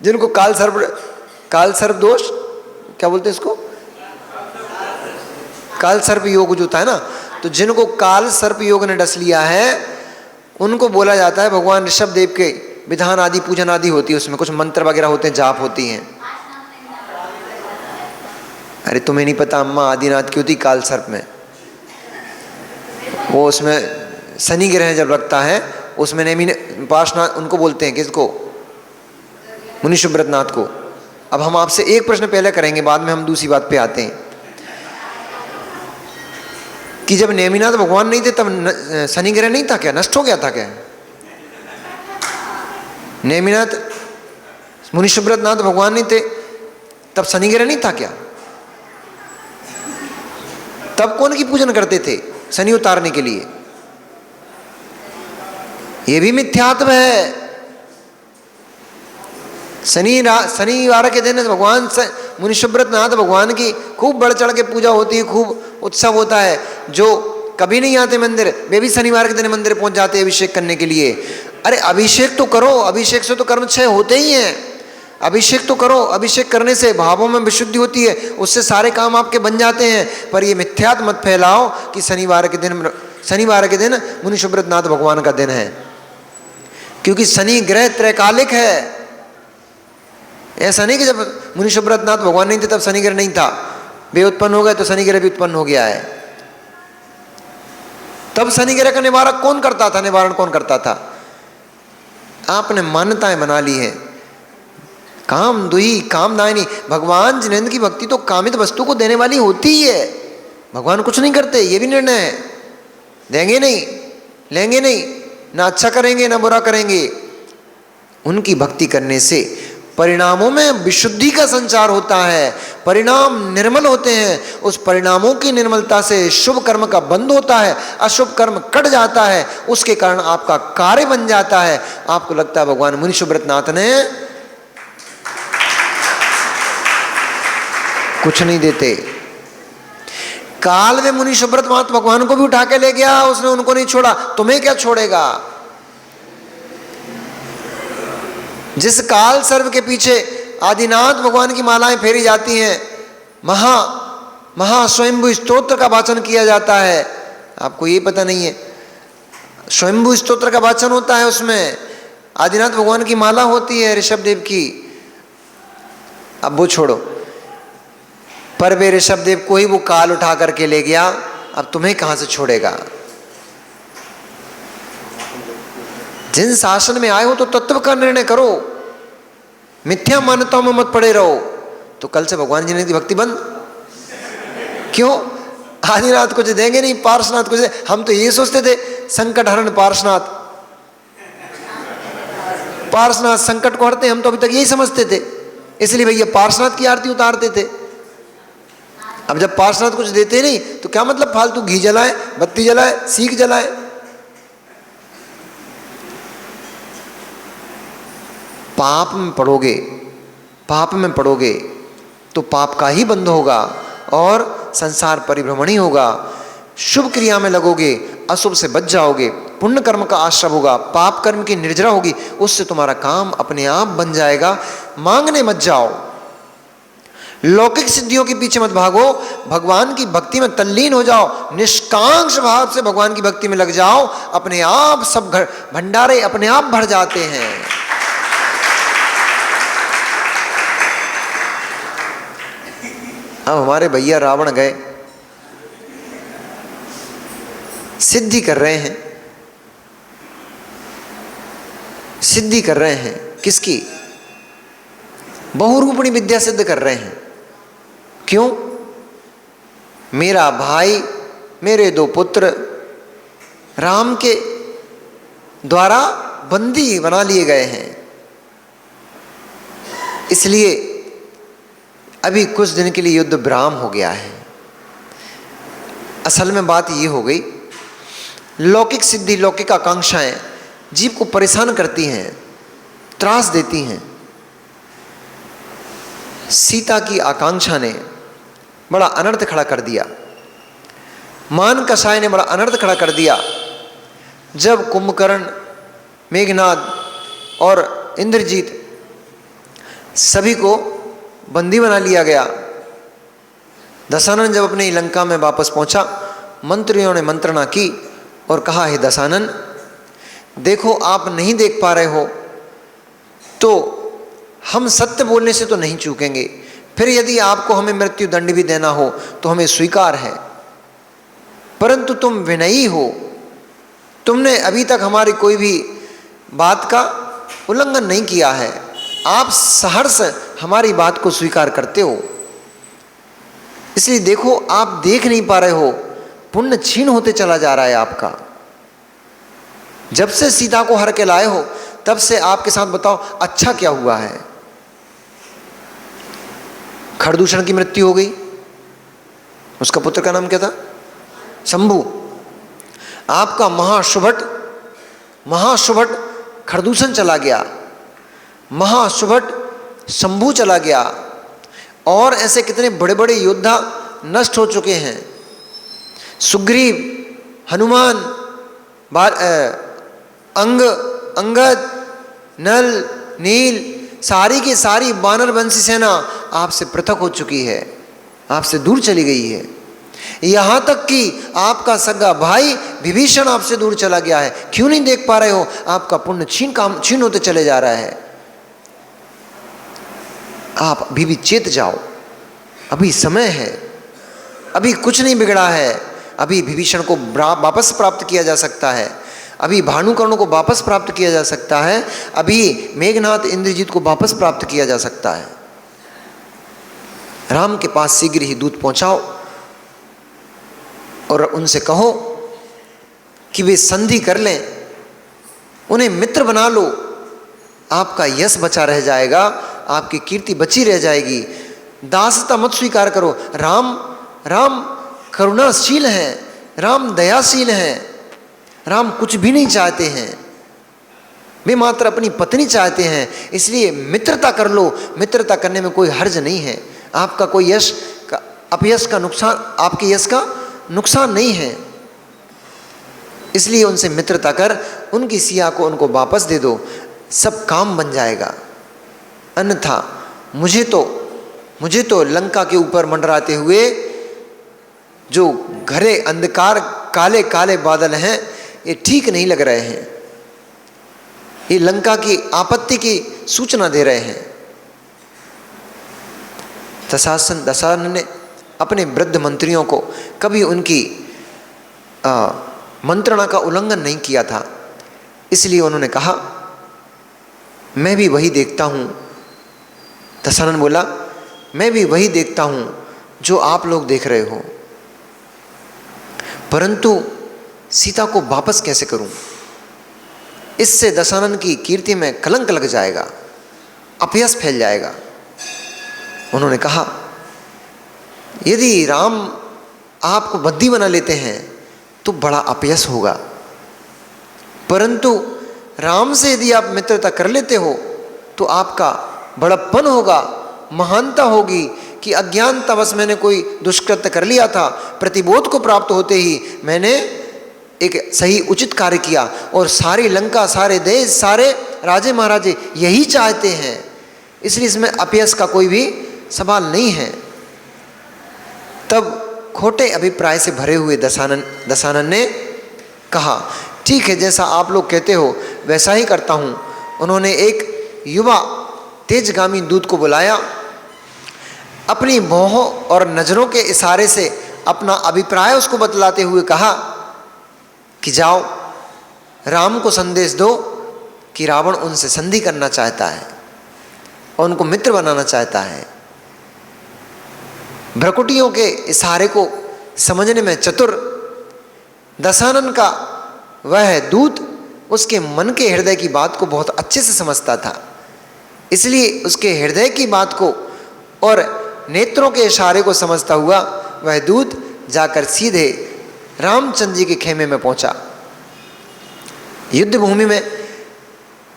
जिनको काल सर्प दोष क्या बोलते हैं इसको? काल सर्प योग जो होता है ना, तो जिनको काल सर्प योग ने डस लिया है, उनको बोला जाता है भगवान ऋषभ देव के विधान आदि, पूजन आदि होती है, उसमें कुछ मंत्र वगैरह होते हैं, जाप होती हैं। अरे तुम्हें नहीं पता, अम्मा आदिनाथ की होती काल सर्प में, वो उसमें शनि ग्रह जब लगता है, उसमें नेमी ने पार्श्वनाथ उनको बोलते हैं, किसको? मुनि सुब्रतनाथ को। अब हम आपसे एक प्रश्न पहले करेंगे, बाद में हम दूसरी बात पे आते हैं कि जब नेमिनाथ भगवान नहीं थे तब शनि ग्रह नहीं था क्या? नष्ट हो गया था क्या? नेमिनाथ मुनि सुब्रतनाथ भगवान नहीं थे तब शनि ग्रह नहीं था क्या? तब कौन की पूजन करते थे शनि उतारने के लिए? यह भी मिथ्यात्व है। शनिवार के दिन भगवान मुनि सुब्रतनाथ भगवान की खूब बढ़ चढ़ के पूजा होती है, खूब उत्सव होता है। जो कभी नहीं आते मंदिर, वे भी शनिवार के दिन मंदिर पहुंच जाते हैं अभिषेक करने के लिए। अरे अभिषेक तो करो, अभिषेक से तो कर्म क्षय होते ही हैं। अभिषेक तो करो, अभिषेक करने से भावों में विशुद्धि होती है, उससे सारे काम आपके बन जाते हैं। पर ये मिथ्यात मत फैलाओ कि शनिवार के दिन मुनि सुब्रतनाथ भगवान का दिन है, क्योंकि शनि ग्रह त्रैकालिक है। ऐसा नहीं कि जब मुनि सुब्रतनाथ भगवान नहीं थे तब शनि ग्रह नहीं था, वे उत्पन्न हो गए तो शनि ग्रह भी उत्पन्न हो गया है। तब शनि ग्रह का निवारण कौन करता था? आपने मान्यताएं बना ली है। काम दुही काम दायनी। भगवान जिनेंद्र की भक्ति तो कामित वस्तु को देने वाली होती ही है। भगवान कुछ नहीं करते, ये भी निर्णय है। देंगे नहीं, लेंगे नहीं, ना अच्छा करेंगे ना बुरा करेंगे। उनकी भक्ति करने से परिणामों में विशुद्धि का संचार होता है, परिणाम निर्मल होते हैं। उस परिणामों की निर्मलता से शुभ कर्म का बंध होता है, अशुभ कर्म कट जाता है, उसके कारण आपका कार्य बन जाता है। आपको लगता है भगवान मुनि सुब्रतनाथ ने कुछ नहीं देते। काल में मुनि सुब्रतनाथ भगवान को भी उठा के ले गया, उसने उनको नहीं छोड़ा, तुम्हें क्या छोड़ेगा? जिस काल सर्व के पीछे आदिनाथ भगवान की मालाएं फेरी जाती हैं, महा स्वयंभू स्तोत्र का वाचन किया जाता है, आपको ये पता नहीं है। स्वयंभू स्तोत्र का वाचन होता है, उसमें आदिनाथ भगवान की माला होती है ऋषभदेव की। अब वो छोड़ो, पर वे ऋषभदेव को ही वो काल उठा करके ले गया, अब तुम्हें कहां से छोड़ेगा? जिन शासन में आए हो तो तत्व का निर्णय करो, मिथ्या मान्यताओं में मत पड़े रहो। तो कल से भगवान जी ने की भक्ति बंद क्यों? आदिनाथ कुछ देंगे नहीं, पार्श्वनाथ कुछ हम तो ये सोचते थे संकट हरण पार्श्वनाथ संकट को हरते, हम तो अभी तक यही समझते थे, इसलिए भैया पार्श्वनाथ की आरती उतारते थे। अब जब पार्श्वनाथ कुछ देते नहीं तो क्या मतलब फालतू घी जलाए, बत्ती जलाए, सीख जलाए। पाप में पड़ोगे तो पाप का ही बंध होगा और संसार परिभ्रमण ही होगा। शुभ क्रिया में लगोगे, अशुभ से बच जाओगे, पुण्य कर्म का आश्रय होगा, पाप कर्म की निर्जरा होगी, उससे तुम्हारा काम अपने आप बन जाएगा। मांगने मत जाओ, लौकिक सिद्धियों के पीछे मत भागो, भगवान की भक्ति में तल्लीन हो जाओ, निष्कांक्ष भाव से भगवान की भक्ति में लग जाओ, अपने आप सब भंडारे अपने आप भर जाते हैं। अब हमारे भैया रावण गए, सिद्धि कर रहे हैं, किसकी? बहुरूपणी विद्या सिद्ध कर रहे हैं। क्यों? मेरा भाई, मेरे 2 पुत्र राम के द्वारा बंदी बना लिए गए हैं, इसलिए अभी कुछ दिन के लिए युद्ध विराम हो गया है। असल में बात ये हो गई, लौकिक सिद्धि, लौकिक आकांक्षाएं जीव को परेशान करती हैं, त्रास देती हैं। सीता की आकांक्षा ने बड़ा अनर्थ खड़ा कर दिया, मान कसाय ने बड़ा अनर्थ खड़ा कर दिया। जब कुंभकर्ण, मेघनाद और इंद्रजीत सभी को बंदी बना लिया गया, दशानन जब अपनी लंका में वापस पहुंचा, मंत्रियों ने मंत्रणा की और कहा, हे दशानन, देखो आप नहीं देख पा रहे हो तो हम सत्य बोलने से तो नहीं चूकेंगे, फिर यदि आपको हमें मृत्यु दंड भी देना हो तो हमें स्वीकार है, परंतु तुम विनयी हो, तुमने अभी तक हमारी कोई भी बात का उल्लंघन नहीं किया है, आप सहर्ष हमारी बात को स्वीकार करते हो, इसलिए देखो आप देख नहीं पा रहे हो, पुण्य क्षीण होते चला जा रहा है आपका। जब से सीता को हर के लाए हो तब से आपके साथ बताओ अच्छा क्या हुआ है? खरदूषण की मृत्यु हो गई, उसका पुत्र का नाम क्या था? शंभु। आपका महाशुभट खरदूषण चला गया, महाशुभट शंभु चला गया, और ऐसे कितने बड़े बड़े योद्धा नष्ट हो चुके हैं। सुग्रीव, हनुमान, अंगद, नल, नील, सारी की सारी वानर वंशी सेना आपसे पृथक हो चुकी है, आपसे दूर चली गई है। यहाँ तक कि आपका सगा भाई विभीषण आपसे दूर चला गया है। क्यों नहीं देख पा रहे हो? आपका पुण्य छीन होते चले जा रहा है। आप अभी भी चेत जाओ, अभी समय है, अभी कुछ नहीं बिगड़ा है। अभी विभीषण को वापस प्राप्त किया जा सकता है, अभी भानुकर्ण को वापस प्राप्त किया जा सकता है, अभी मेघनाथ इंद्रजीत को वापस प्राप्त किया जा सकता है। राम के पास शीघ्र ही दूत पहुंचाओ और उनसे कहो कि वे संधि कर लें, उन्हें मित्र बना लो। आपका यश बचा रह जाएगा, आपकी कीर्ति बची रह जाएगी। दासता मत स्वीकार करो। राम करुणाशील हैं, राम दयाशील हैं, राम कुछ भी नहीं चाहते हैं, वे मात्र अपनी पत्नी चाहते हैं। इसलिए मित्रता कर लो, मित्रता करने में कोई हर्ज नहीं है। आपका कोई अपयश का नुकसान, आपके यश का नुकसान नहीं है। इसलिए उनसे मित्रता कर उनकी सिया को उनको वापस दे दो, सब काम बन जाएगा। अन्यथा मुझे तो लंका के ऊपर मंडराते हुए जो घरे अंधकार काले काले बादल हैं, ये ठीक नहीं लग रहे हैं। ये लंका की आपत्ति की सूचना दे रहे हैं। दशानन ने अपने वृद्ध मंत्रियों को कभी उनकी मंत्रणा का उल्लंघन नहीं किया था। इसलिए उन्होंने कहा, मैं भी वही देखता हूँ। दशानन बोला, मैं भी वही देखता हूँ जो आप लोग देख रहे हो, परंतु सीता को वापस कैसे करूं? इससे दशानन की कीर्ति में कलंक लग जाएगा, अपयश फैल जाएगा। उन्होंने कहा, यदि राम आपको बंदी बना लेते हैं तो बड़ा अपयश होगा, परंतु राम से यदि आप मित्रता कर लेते हो तो आपका बड़प्पन होगा, महानता होगी कि अज्ञानतावश मैंने कोई दुष्कृत्य कर लिया था, प्रतिबोध को प्राप्त होते ही मैंने एक सही उचित कार्य किया और सारी लंका, सारे देश, सारे राजे महाराजे यही चाहते हैं। इसलिए इसमें अपयश का कोई भी सवाल नहीं है। तब खोटे अभिप्राय से भरे हुए दशानन ने कहा, ठीक है, जैसा आप लोग कहते हो वैसा ही करता हूँ। उन्होंने एक युवा तेजगामी दूत को बुलाया, अपनी मोह और नजरों के इशारे से अपना अभिप्राय उसको बतलाते हुए कहा कि जाओ राम को संदेश दो कि रावण उनसे संधि करना चाहता है और उनको मित्र बनाना चाहता है। भ्रकुटियों के इशारे को समझने में चतुर दशानन का वह दूत उसके मन के हृदय की बात को बहुत अच्छे से समझता था। इसलिए उसके हृदय की बात को और नेत्रों के इशारे को समझता हुआ वह दूत जाकर सीधे रामचंद्र जी के खेमे में पहुंचा। युद्ध भूमि में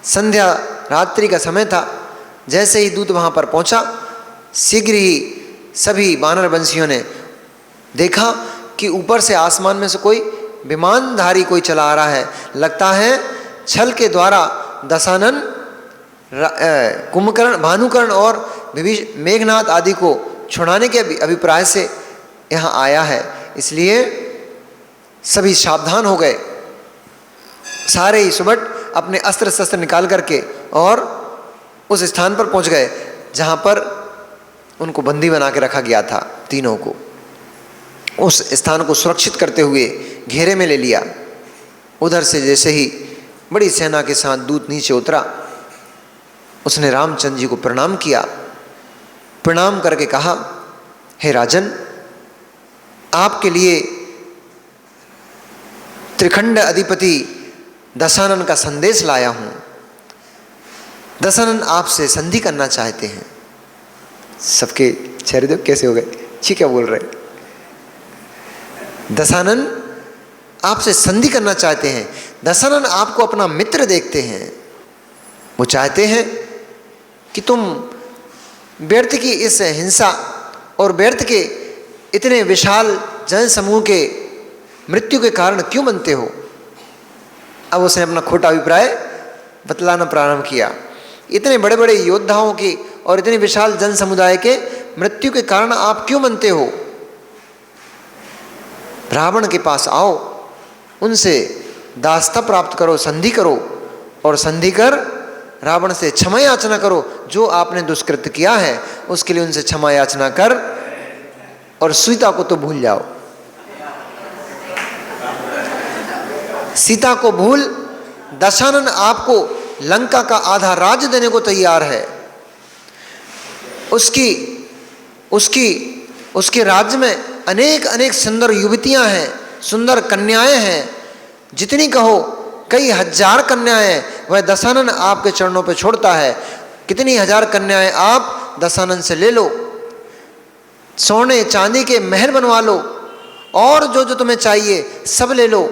संध्या रात्रि का समय था। जैसे ही दूत वहां पर पहुंचा, शीघ्र ही सभी वानर वंशियों ने देखा कि ऊपर से आसमान में से कोई विमानधारी कोई चला आ रहा है। लगता है छल के द्वारा दशानन कुंभकर्ण, भानुकर्ण और मेघनाथ आदि को छुड़ाने के अभिप्राय से यहाँ आया है। इसलिए सभी सावधान हो गए। सारे ही सुबट अपने अस्त्र शस्त्र निकाल करके और उस स्थान पर पहुंच गए जहाँ पर उनको बंदी बना के रखा गया था। तीनों को उस स्थान को सुरक्षित करते हुए घेरे में ले लिया। उधर से जैसे ही बड़ी सेना के साथ दूत नीचे उतरा, उसने रामचंद्र जी को प्रणाम किया। प्रणाम करके कहा, हे राजन, आपके लिए त्रिखंड अधिपति दशानन का संदेश लाया हूं। दशानन आपसे संधि करना चाहते हैं। सबके चेहरे देखो कैसे हो गए, ठीक है बोल रहे। दशानन आपसे संधि करना चाहते हैं। दशानन आपको अपना मित्र देखते हैं। वो चाहते हैं कि तुम व्यर्थ की इस हिंसा और व्यर्थ के इतने विशाल जनसमूह के मृत्यु के कारण क्यों बनते हो। अब उसने अपना खोटा अभिप्राय बतलाना प्रारंभ किया। इतने बड़े बड़े योद्धाओं की और इतने विशाल जन समुदाय के मृत्यु के कारण आप क्यों मनते हो? रावण के पास आओ, उनसे दास्ता प्राप्त करो, संधि करो, और संधि कर रावण से क्षमा याचना करो। जो आपने दुष्कृत किया है उसके लिए उनसे क्षमा याचना कर, और सीता को तो भूल जाओ। सीता को भूल, दशानन आपको लंका का आधा राज्य देने को तैयार है। उसके राज्य में अनेक अनेक सुंदर युवतियां हैं, सुंदर कन्याएं हैं, जितनी कहो कई हजार कन्याएं वह दशानन आपके चरणों पे छोड़ता है। कितनी हजार कन्याएं आप दशानन से ले लो, सोने चांदी के महल बनवा लो, और जो जो तुम्हें चाहिए सब ले लो।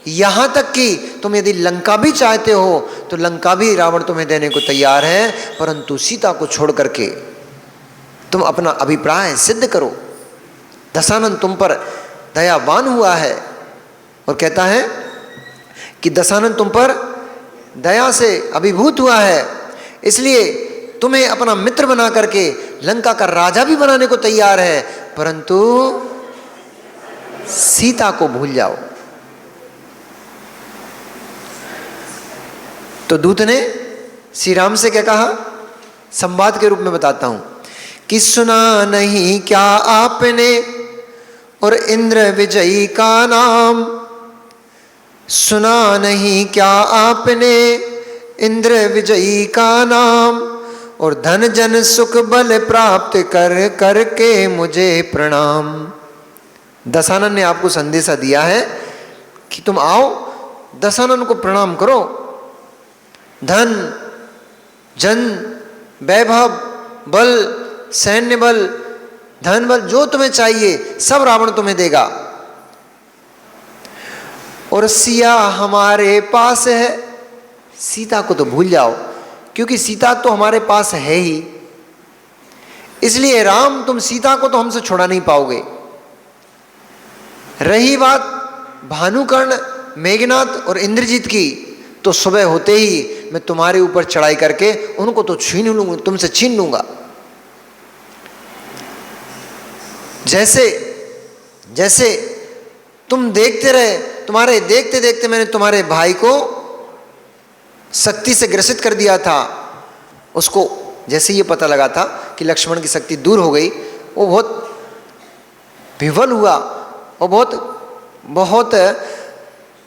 यहाँ तक कि तुम यदि लंका भी चाहते हो तो लंका भी रावण तुम्हें देने को तैयार है, परंतु सीता को छोड़ करके तुम अपना अभिप्राय सिद्ध करो। दशानन तुम पर दयावान हुआ है और कहता है कि दशानन तुम पर दया से अभिभूत हुआ है, इसलिए तुम्हें अपना मित्र बना करके लंका का राजा भी बनाने को तैयार है, परंतु सीता को भूल जाओ। तो दूत ने श्री राम से क्या कहा, संवाद के रूप में बताता हूं कि सुना नहीं क्या आपने और इंद्र विजयी का नाम, सुना नहीं क्या आपने इंद्र विजयी का नाम, और धन जन सुख बल प्राप्त कर करके मुझे प्रणाम। दशानन ने आपको संदेशा दिया है कि तुम आओ, दशानन को प्रणाम करो। धन जन वैभव बल, सैन्य बल, धन बल, जो तुम्हें चाहिए सब रावण तुम्हें देगा। और सिया हमारे पास है, सीता को तो भूल जाओ, क्योंकि सीता तो हमारे पास है ही, इसलिए राम तुम सीता को तो हमसे छुड़ा नहीं पाओगे। रही बात भानुकर्ण, मेघनाथ और इंद्रजीत की, तो सुबह होते ही मैं तुम्हारे ऊपर चढ़ाई करके उनको तो छीन लूंगा, तुमसे छीन लूंगा। जैसे जैसे तुम देखते रहे, तुम्हारे देखते देखते मैंने तुम्हारे भाई को शक्ति से ग्रसित कर दिया था। उसको जैसे ये पता लगा था कि लक्ष्मण की शक्ति दूर हो गई, वो बहुत विवल हुआ और बहुत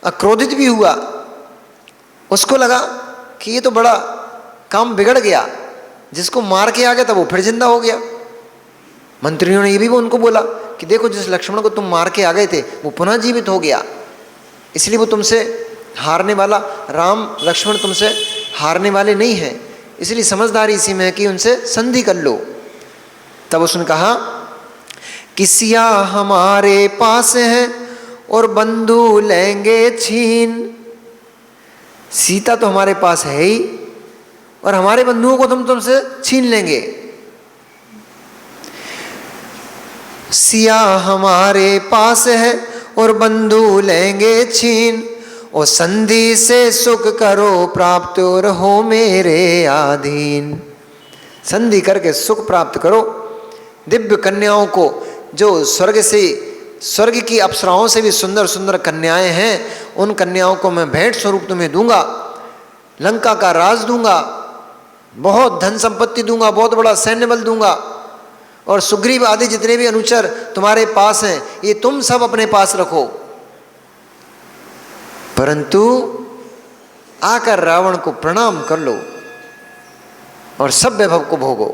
क्रोधित भी हुआ। उसको लगा कि ये तो बड़ा काम बिगड़ गया, जिसको मार के आ गया था वो फिर जिंदा हो गया। मंत्रियों ने ये भी उनको बोला कि देखो, जिस लक्ष्मण को तुम मार के आ गए थे वो पुनः जीवित हो गया, इसलिए वो तुमसे हारने वाला, राम लक्ष्मण तुमसे हारने वाले नहीं हैं, इसलिए समझदारी इसी में है कि उनसे संधि कर लो। तब उसने कहा कि सिया हमारे पास है और बंधु लेंगे छीन। सीता तो हमारे पास है ही और हमारे बंधुओं को तुमसे छीन लेंगे। सिया हमारे पास है और बंधु लेंगे छीन, और संधि से सुख करो प्राप्त और हो मेरे अधीन। संधि करके सुख प्राप्त करो। दिव्य कन्याओं को, जो स्वर्ग की अप्सराओं से भी सुंदर सुंदर कन्याएं हैं, उन कन्याओं को मैं भेंट स्वरूप तुम्हें दूंगा। लंका का राज दूंगा, बहुत धन संपत्ति दूंगा, बहुत बड़ा सैन्य बल दूंगा, और सुग्रीव आदि जितने भी अनुचर तुम्हारे पास हैं ये तुम सब अपने पास रखो, परंतु आकर रावण को प्रणाम कर लो और सब वैभव को भोगो।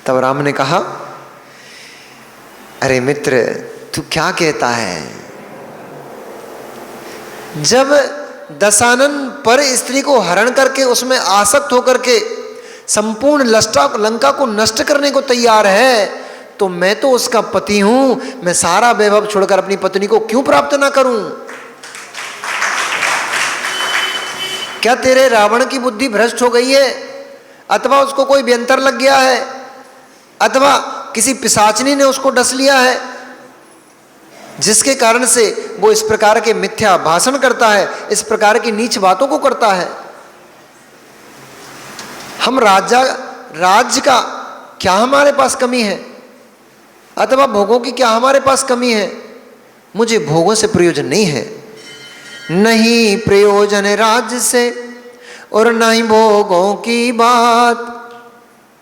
तब राम ने कहा, अरे मित्र, तू क्या कहता है? जब दशानन पर स्त्री को हरण करके उसमें आसक्त होकर के संपूर्ण लंका को नष्ट करने को तैयार है, तो मैं तो उसका पति हूं, मैं सारा वैभव छोड़कर अपनी पत्नी को क्यों प्राप्त ना करूं? क्या तेरे रावण की बुद्धि भ्रष्ट हो गई है, अथवा उसको कोई व्यंतर लग गया है, अथवा किसी पिशाचनी ने उसको डस लिया है, जिसके कारण से वो इस प्रकार के मिथ्या भाषण करता है, इस प्रकार की नीच बातों को करता है? हम राज्य का क्या हमारे पास कमी है, अथवा भोगों की क्या हमारे पास कमी है? मुझे भोगों से प्रयोजन नहीं है। नहीं प्रयोजन राज्य से और न ही भोगों की बात।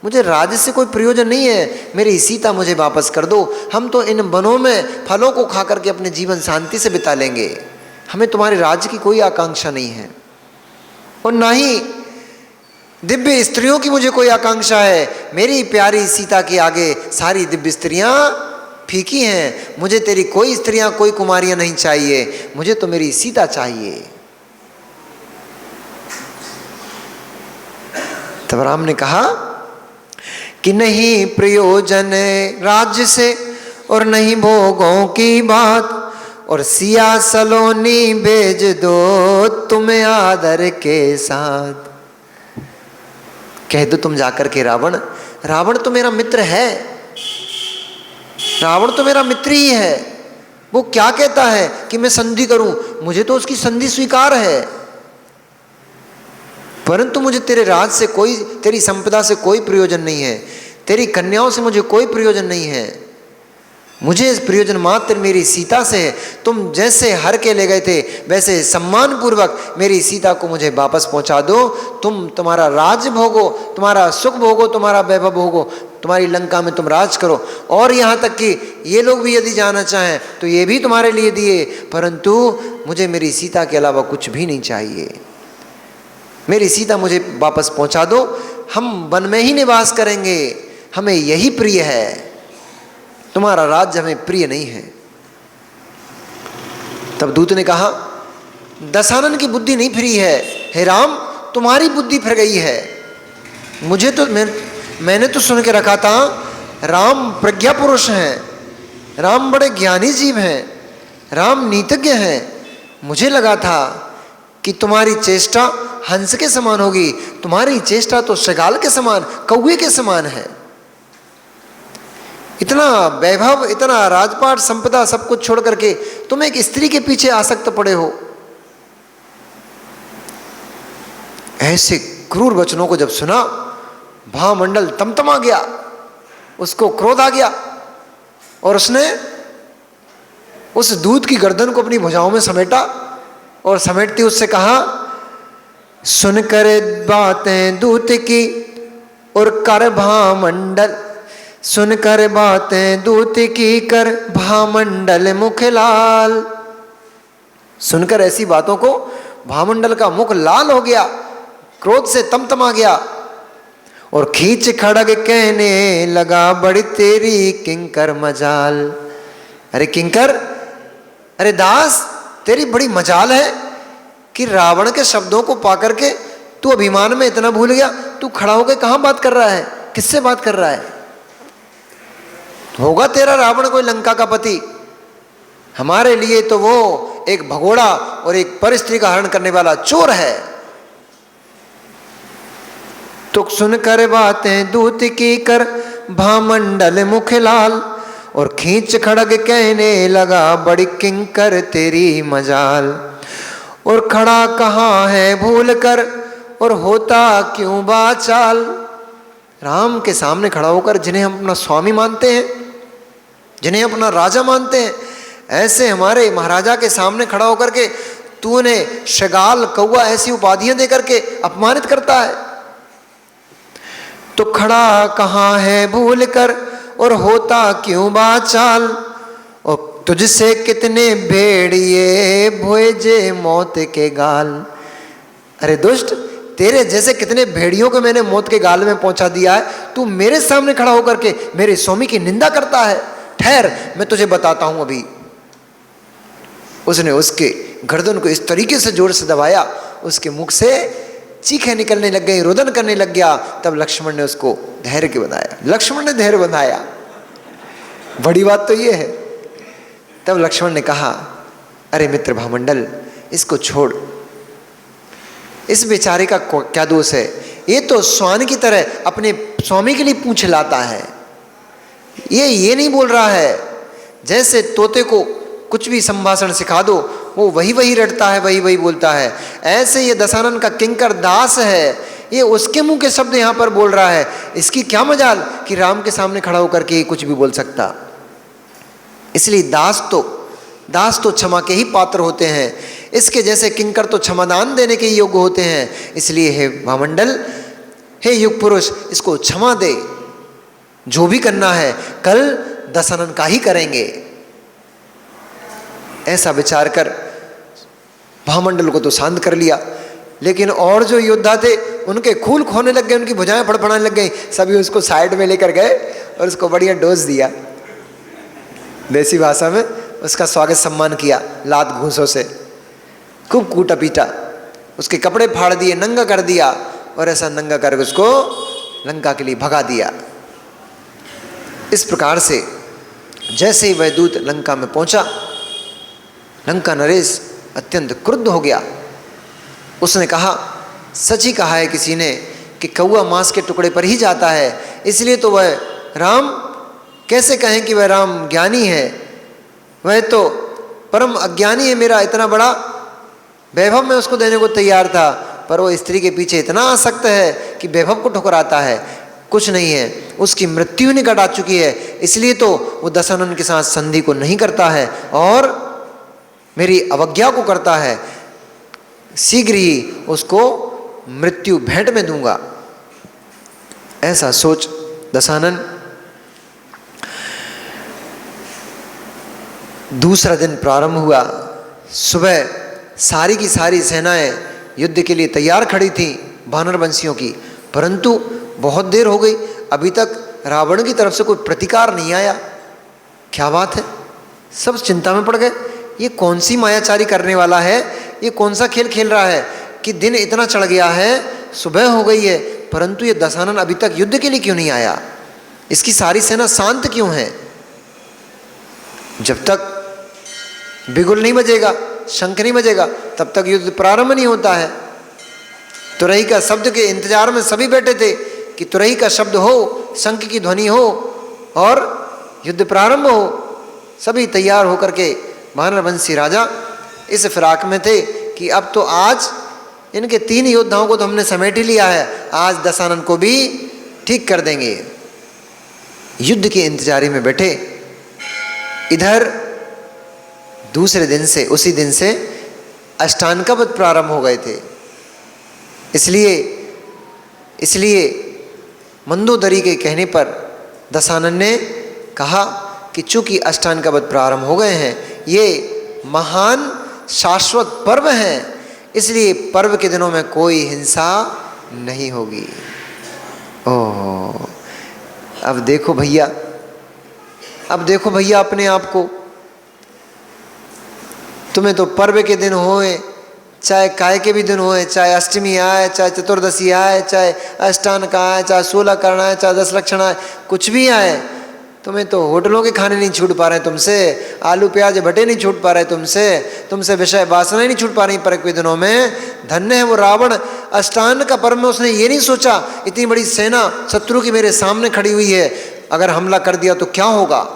मुझे राज्य से कोई प्रयोजन नहीं है, मेरी सीता मुझे वापस कर दो। हम तो इन वनों में फलों को खा करके अपने जीवन शांति से बिता लेंगे, हमें तुम्हारे राज्य की कोई आकांक्षा नहीं है। और ना ही दिव्य स्त्रियों की मुझे कोई आकांक्षा है। मेरी प्यारी सीता के आगे सारी दिव्य स्त्रियां फीकी हैं। मुझे तेरी कोई स्त्रियां, कोई कुमारियां नहीं चाहिए, मुझे तो मेरी सीता चाहिए। तब राम ने कहा कि नहीं प्रयोजन राज्य से और नहीं भोगों की बात, और सिया सलोनी भेज दो तुम्हें आदर के साथ। कह दो तुम जाकर के रावण, रावण तो मेरा मित्र है, रावण तो मेरा मित्र ही है। वो क्या कहता है कि मैं संधि करूं, मुझे तो उसकी संधि स्वीकार है, परंतु मुझे तेरे राज से कोई, तेरी संपदा से कोई प्रयोजन नहीं है, तेरी कन्याओं से मुझे कोई प्रयोजन नहीं है। मुझे प्रयोजन मात्र मेरी सीता से है। तुम जैसे हर के ले गए थे वैसे सम्मान पूर्वक मेरी सीता को मुझे वापस पहुंचा दो। तुम तुम्हारा राज भोगो, तुम्हारा सुख भोगो, तुम्हारा वैभव भोगो, तुम्हारी लंका में तुम राज करो। और यहाँ तक कि ये लोग भी यदि जाना चाहें तो ये भी तुम्हारे लिए दिए, परंतु मुझे मेरी सीता के अलावा कुछ भी नहीं चाहिए। मेरी सीता मुझे वापस पहुंचा दो, हम वन में ही निवास करेंगे, हमें यही प्रिय है, तुम्हारा राज्य हमें प्रिय नहीं है। तब दूत ने कहा दशानन की बुद्धि नहीं फिरी है, हे राम तुम्हारी बुद्धि फिर गई है। मुझे तो मैंने तो सुन के रखा था राम प्रज्ञा पुरुष हैं, राम बड़े ज्ञानी जीव हैं, राम नीतज्ञ हैं। मुझे लगा था कि तुम्हारी चेष्टा हंस के समान होगी, तुम्हारी चेष्टा तो शगाल के समान, कौवे के समान है। इतना वैभव, इतना राजपाट, संपदा सब कुछ छोड़ करके तुम एक स्त्री के पीछे आसक्त पड़े हो। ऐसे क्रूर वचनों को जब सुना भामंडल तमतमा गया, उसको क्रोध आ गया और उसने उस दूत की गर्दन को अपनी भुजाओं में समेटा और समेटते उससे कहा सुनकर बातें दूत की और कर भामंडल, सुनकर बातें दूत की कर भामंडल मुख लाल। सुनकर ऐसी बातों को भामंडल का मुख लाल हो गया, क्रोध से तमतमा गया और खींच खड़ग कहने लगा बड़ी तेरी किंकर मजाल। अरे किंकर, अरे दास, तेरी बड़ी मजाल है कि रावण के शब्दों को पाकर के तू अभिमान में इतना भूल गया। तू खड़ा होकर कहाँ बात कर रहा है, किससे बात कर रहा है? होगा तेरा रावण कोई लंका का पति, हमारे लिए तो वो एक भगोड़ा और एक पर स्त्री का हरण करने वाला चोर है। तो सुनकर बातें दूत की कर भामंडल मुख लाल और खींच खड़ग कहने लगा बड़ी किंकर तेरी मजाल। और खड़ा कहाँ है भूल कर और होता क्यों बाचाल। राम के सामने खड़ा होकर जिन्हें हम अपना स्वामी मानते हैं, जिन्हें अपना राजा मानते हैं, ऐसे हमारे महाराजा के सामने खड़ा होकर के तूने शगाल, कौवा ऐसी उपाधियां देकर के अपमानित करता है। तो खड़ा कहाँ है भूल कर और होता क्यों बाचाल। और तुझसे कितने भेड़िए भोजे मौत के गाल। अरे दुष्ट, तेरे जैसे कितने भेड़ियों को मैंने मौत के गाल में पहुंचा दिया है, तू मेरे सामने खड़ा होकर के मेरे स्वामी की निंदा करता है। ठहर, मैं तुझे बताता हूं अभी। उसने उसके गर्दन को इस तरीके से जोर से दबाया, उसके मुख से चीखें निकलने लग गई, रुदन करने लग गया। तब लक्ष्मण ने उसको धैर्य के बंधाया, लक्ष्मण ने धैर्य बंधाया। बड़ी बात तो ये है। तब लक्ष्मण ने कहा अरे मित्र भामंडल, इसको छोड़, इस बेचारे का क्या दोष है? ये तो स्वान की तरह अपने स्वामी के लिए पूंछ लाता है। ये नहीं बोल रहा है जैसे तोते को कुछ भी संभाषण सिखा दो वो वही वही रटता है, वही वही बोलता है। ऐसे ये दशानन का किंकर दास है, ये उसके मुंह के शब्द यहाँ पर बोल रहा है। इसकी क्या मजाल कि राम के सामने खड़ा होकर के कुछ भी बोल सकता। इसलिए दास तो क्षमा के ही पात्र होते हैं। इसके जैसे किंकर तो क्षमादान देने के योग्य होते हैं। इसलिए हे भामंडल, हे युग पुरुष, इसको क्षमा दे। जो भी करना है कल दशानन का ही करेंगे। ऐसा विचार कर भामंडल को तो शांत कर लिया, लेकिन और जो योद्धा थे उनके खून खोने लग गए, उनकी भुजाएं फड़फड़ाने लग गई। सभी उसको साइड में लेकर गए और उसको बढ़िया डोज दिया। देसी भाषा में उसका स्वागत सम्मान किया, लात घूंसों से खूब कूटा पीटा, उसके कपड़े फाड़ दिए, नंगा कर दिया और ऐसा नंगा करके उसको लंका के लिए भगा दिया। इस प्रकार से जैसे ही वह दूत लंका में पहुंचा, लंका नरेश अत्यंत क्रुद्ध हो गया। उसने कहा, सच ही कहा है किसी ने कि कौआ मांस के टुकड़े पर ही जाता है, इसलिए तो वह राम कैसे कहें कि वह राम ज्ञानी है, वह तो परम अज्ञानी है। मेरा इतना बड़ा वैभव मैं उसको देने को तैयार था, पर वो स्त्री के पीछे इतना आसक्त है कि वैभव को ठुकराता है। कुछ नहीं है, उसकी मृत्यु निकट आ चुकी है, इसलिए तो वो दशानन के साथ संधि को नहीं करता है और मेरी अवज्ञा को करता है। शीघ्र ही उसको मृत्यु भेंट में दूंगा। ऐसा सोच दशानन दूसरा दिन प्रारंभ हुआ। सुबह सारी की सारी सेनाएं युद्ध के लिए तैयार खड़ी थीं वानर वंशियों की, परंतु बहुत देर हो गई, अभी तक रावण की तरफ से कोई प्रतिकार नहीं आया। क्या बात है, सब चिंता में पड़ गए। ये कौन सी मायाचारी करने वाला है, ये कौन सा खेल खेल रहा है कि दिन इतना चढ़ गया है, सुबह हो गई है, परंतु ये दशानन अभी तक युद्ध के लिए क्यों नहीं आया, इसकी सारी सेना शांत क्यों है। जब तक बिगुल नहीं बजेगा, शंख नहीं बजेगा, तब तक युद्ध प्रारंभ नहीं होता है। तुरही का शब्द के इंतजार में सभी बैठे थे कि तुरही का शब्द हो, शंख की ध्वनि हो और युद्ध प्रारंभ हो। सभी तैयार होकर के वानरवंशी राजा इस फिराक में थे कि अब तो आज इनके 3 योद्धाओं को तो हमने समेट ही लिया है, आज दशानन को भी ठीक कर देंगे। युद्ध की इंतजारी में बैठे। इधर दूसरे दिन से, उसी दिन से अष्टान का वध प्रारंभ हो गए थे। इसलिए मंदोदरी के कहने पर दशानन ने कहा कि चूंकि अष्टान का वध प्रारंभ हो गए हैं, ये महान शाश्वत पर्व हैं, इसलिए पर्व के दिनों में कोई हिंसा नहीं होगी। ओह, अब देखो भैया अपने आप को। तुम्हें तो पर्व के दिन होए, चाहे काय के भी दिन होए, चाहे अष्टमी आए, चाहे चतुर्दशी आए, चाहे अष्टान का आए, चाहे 16 करना है, चाहे 10 लक्षण आए, कुछ भी आए, तुम्हें तो होटलों के खाने नहीं छूट पा रहे तुमसे, आलू प्याज भटे नहीं छूट पा रहे तुमसे विषय वासनाएं नहीं छूट पा रही पर्व के दिनों में। धन्य है वो रावण, अष्टान का पर्व में उसने ये नहीं सोचा इतनी बड़ी सेना शत्रु की मेरे सामने खड़ी हुई है, अगर हमला कर दिया तो क्या होगा,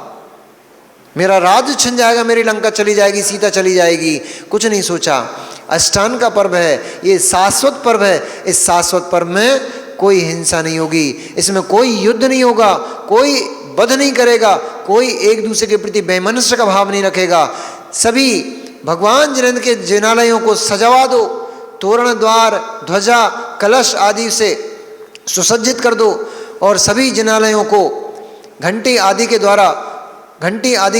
मेरा राज्य छिन जाएगा, मेरी लंका चली जाएगी, सीता चली जाएगी, कुछ नहीं सोचा। अष्टान का पर्व है, ये शाश्वत पर्व है, इस शाश्वत पर्व में कोई हिंसा नहीं होगी, इसमें कोई युद्ध नहीं होगा, कोई वध नहीं करेगा, कोई एक दूसरे के प्रति वैमनस्य का भाव नहीं रखेगा। सभी भगवान जिनेंद्र के जिनालयों को सजावा दो, तोरण द्वार ध्वजा कलश आदि से सुसज्जित कर दो और सभी जिनालयों को घंटी आदि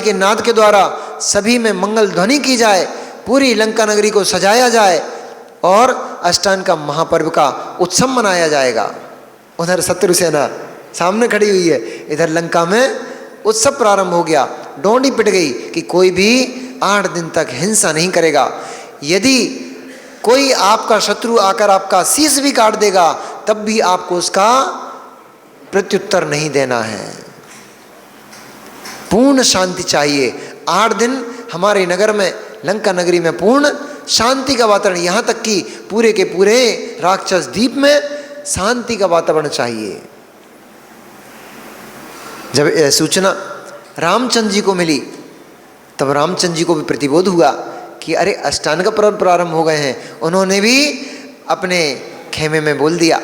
के नाद के द्वारा सभी में मंगल ध्वनि की जाए, पूरी लंका नगरी को सजाया जाए और अष्टान का महापर्व का उत्सव मनाया जाएगा। उधर शत्रु सेना सामने खड़ी हुई है, इधर लंका में उत्सव प्रारंभ हो गया। डोंडी पिट गई कि कोई भी 8 दिन तक हिंसा नहीं करेगा। यदि कोई आपका शत्रु आकर आपका शीश भी काट देगा, तब भी आपको उसका प्रत्युत्तर नहीं देना है। पूर्ण शांति चाहिए। 8 दिन हमारे नगर में, लंका नगरी में पूर्ण शांति का वातावरण, यहाँ तक कि पूरे के पूरे राक्षस द्वीप में शांति का वातावरण चाहिए। जब यह सूचना रामचंद्र जी को मिली, तब रामचंद्र जी को भी प्रतिबोध हुआ कि अरे अष्टान का पर्व प्रारंभ हो गए हैं। उन्होंने भी अपने खेमे में बोल दिया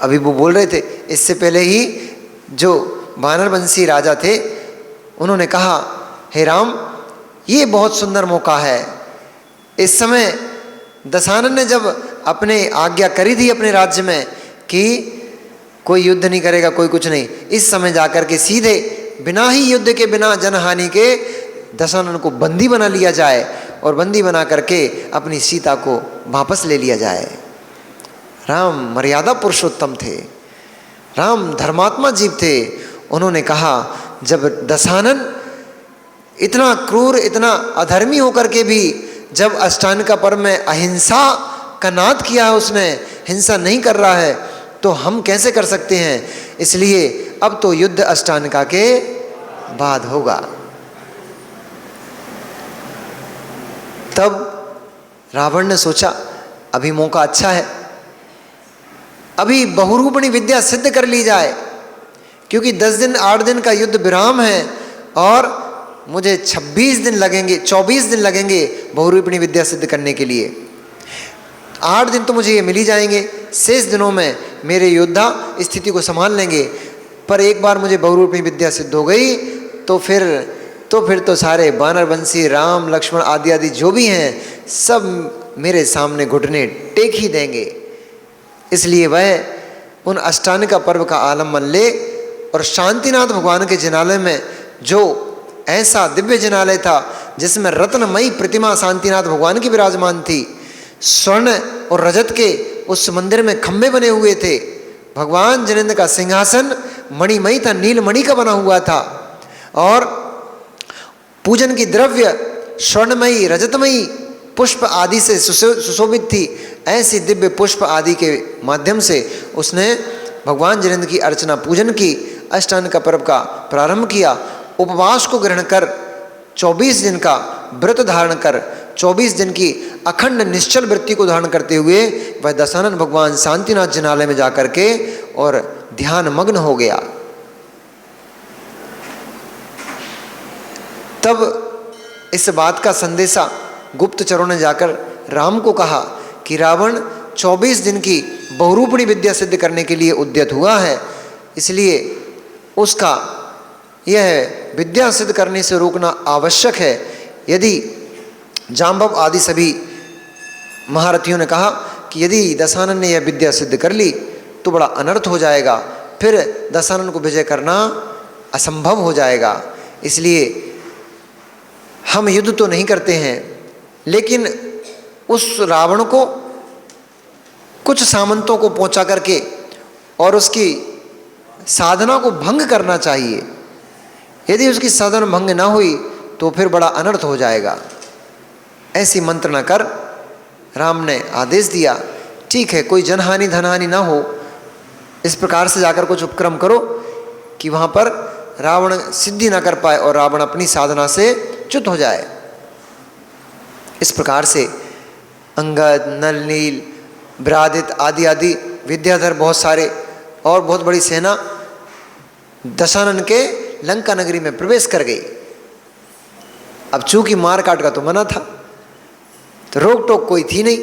अभी वो बोल रहे थे, इससे पहले ही जो वानरवंशी राजा थे उन्होंने कहा, हे राम, ये बहुत सुंदर मौका है। इस समय दशानन ने जब अपने आज्ञा करी थी अपने राज्य में कि कोई युद्ध नहीं करेगा, कोई कुछ नहीं, इस समय जाकर के सीधे बिना ही युद्ध के, बिना जनहानि के दशानन को बंदी बना लिया जाए और बंदी बना करके अपनी सीता को वापस ले लिया जाए। राम मर्यादा पुरुषोत्तम थे, राम धर्मात्मा जीव थे। उन्होंने कहा, जब दशानन इतना क्रूर, इतना अधर्मी होकर के भी जब अष्टांगिका पर्व में अहिंसा का नाद किया है, उसने हिंसा नहीं कर रहा है, तो हम कैसे कर सकते हैं? इसलिए अब तो युद्ध अष्टांगिका के बाद होगा। तब रावण ने सोचा, अभी मौका अच्छा है, अभी बहुरूपणी विद्या सिद्ध कर ली जाए, क्योंकि 10 दिन 8 दिन का युद्ध विराम है और मुझे 26 दिन लगेंगे, 24 दिन लगेंगे बहुरूपणी विद्या सिद्ध करने के लिए। 8 दिन तो मुझे ये मिल ही जाएंगे, शेष दिनों में मेरे योद्धा स्थिति को संभाल लेंगे। पर एक बार मुझे बहुरूपणी विद्या सिद्ध हो गई तो फिर तो सारे वानरवंशी राम लक्ष्मण आदि आदि जो भी हैं सब मेरे सामने घुटने टेक ही देंगे। इसलिए वह उन अष्टांगिका पर्व का आलम्बन ले और शांतिनाथ भगवान के जिनालय में, जो ऐसा दिव्य जिनालय था जिसमें रत्नमयी प्रतिमा शांतिनाथ भगवान की विराजमान थी, स्वर्ण और रजत के उस मंदिर में खंभे बने हुए थे, भगवान जिनेंद्र का सिंहासन मणिमयी था, नीलमणि का बना हुआ था, और पूजन की द्रव्य स्वर्णमयी रजतमयी पुष्प आदि से सुशोभित थी। ऐसी दिव्य पुष्प आदि के माध्यम से उसने भगवान जिनेंद्र की अर्चना पूजन की, अष्टांगिका पर्व का प्रारंभ किया। उपवास को ग्रहण कर 24 दिन का व्रत धारण कर 24 दिन की अखंड निश्चल वृत्ति को धारण करते हुए वह दशानन भगवान शांतिनाथ जिनालय में जाकर के और ध्यान मग्न हो गया। तब इस बात का संदेशा गुप्तचरों ने जाकर राम को कहा कि रावण 24 दिन की बहुरूपणी विद्या सिद्ध करने के लिए उद्यत हुआ है, इसलिए उसका यह विद्या सिद्ध करने से रोकना आवश्यक है। यदि जाम्बव आदि सभी महारथियों ने कहा कि यदि दशानन ने यह विद्या सिद्ध कर ली तो बड़ा अनर्थ हो जाएगा, फिर दशानन को विजय करना असंभव हो जाएगा। इसलिए हम युद्ध तो नहीं करते हैं, लेकिन उस रावण को कुछ सामंतों को पहुंचा करके और उसकी साधना को भंग करना चाहिए। यदि उसकी साधना भंग ना हुई तो फिर बड़ा अनर्थ हो जाएगा। ऐसी मंत्रणा कर राम ने आदेश दिया, ठीक है, कोई जनहानि धनहानि ना हो, इस प्रकार से जाकर कुछ उपक्रम करो कि वहाँ पर रावण सिद्धि ना कर पाए और रावण अपनी साधना से च्युत हो जाए। इस प्रकार से अंगद, नल, नील, ब्रादित आदि आदि विद्याधर बहुत सारे और बहुत बड़ी सेना दशानन के लंका नगरी में प्रवेश कर गई। अब चूंकि मार काट का तो मना था, तो रोक टोक कोई थी नहीं,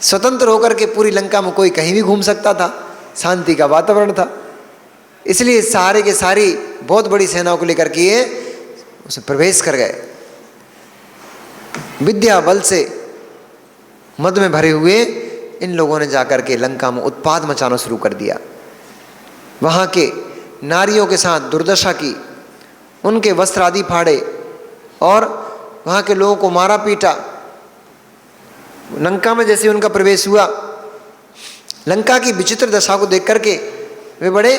स्वतंत्र होकर के पूरी लंका में कोई कहीं भी घूम सकता था, शांति का वातावरण था। इसलिए सारे के सारी बहुत बड़ी सेनाओं को लेकर के ये उसमें प्रवेश कर गए। विद्या बल से मद में भरे हुए इन लोगों ने जाकर के लंका में उत्पाद मचाना शुरू कर दिया। वहाँ के नारियों के साथ दुर्दशा की, उनके वस्त्र आदि फाड़े और वहाँ के लोगों को मारा पीटा। लंका में जैसे उनका प्रवेश हुआ, लंका की विचित्र दशा को देख करके वे बड़े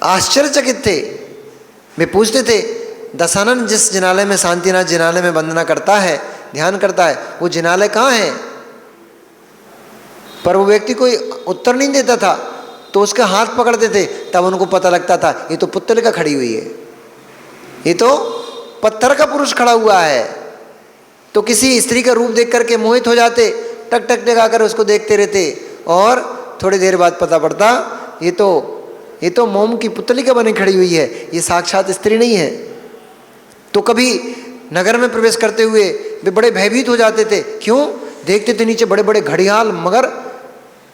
आश्चर्यचकित थे। वे पूछते थे, दशानन जिस जिनालय में, शांतिनाथ जिनालय में वंदना करता है, ध्यान करता है, वो जिनालय कहाँ है? पर वो व्यक्ति कोई उत्तर नहीं देता था, तो उसका हाथ पकड़ते थे, तब उनको पता लगता था ये तो पुतलिका खड़ी हुई है, ये तो पत्थर का पुरुष खड़ा हुआ है। तो किसी स्त्री का रूप देख करके मोहित हो जाते, टक टक टकाकर उसको देखते रहते, और थोड़ी देर बाद पता पड़ता ये तो मोम की पुतलिका बनी खड़ी हुई है, ये साक्षात स्त्री नहीं है। तो कभी नगर में प्रवेश करते हुए वे बड़े भयभीत हो जाते थे। क्यों? देखते थे नीचे बड़े बड़े घड़ियाल, मगर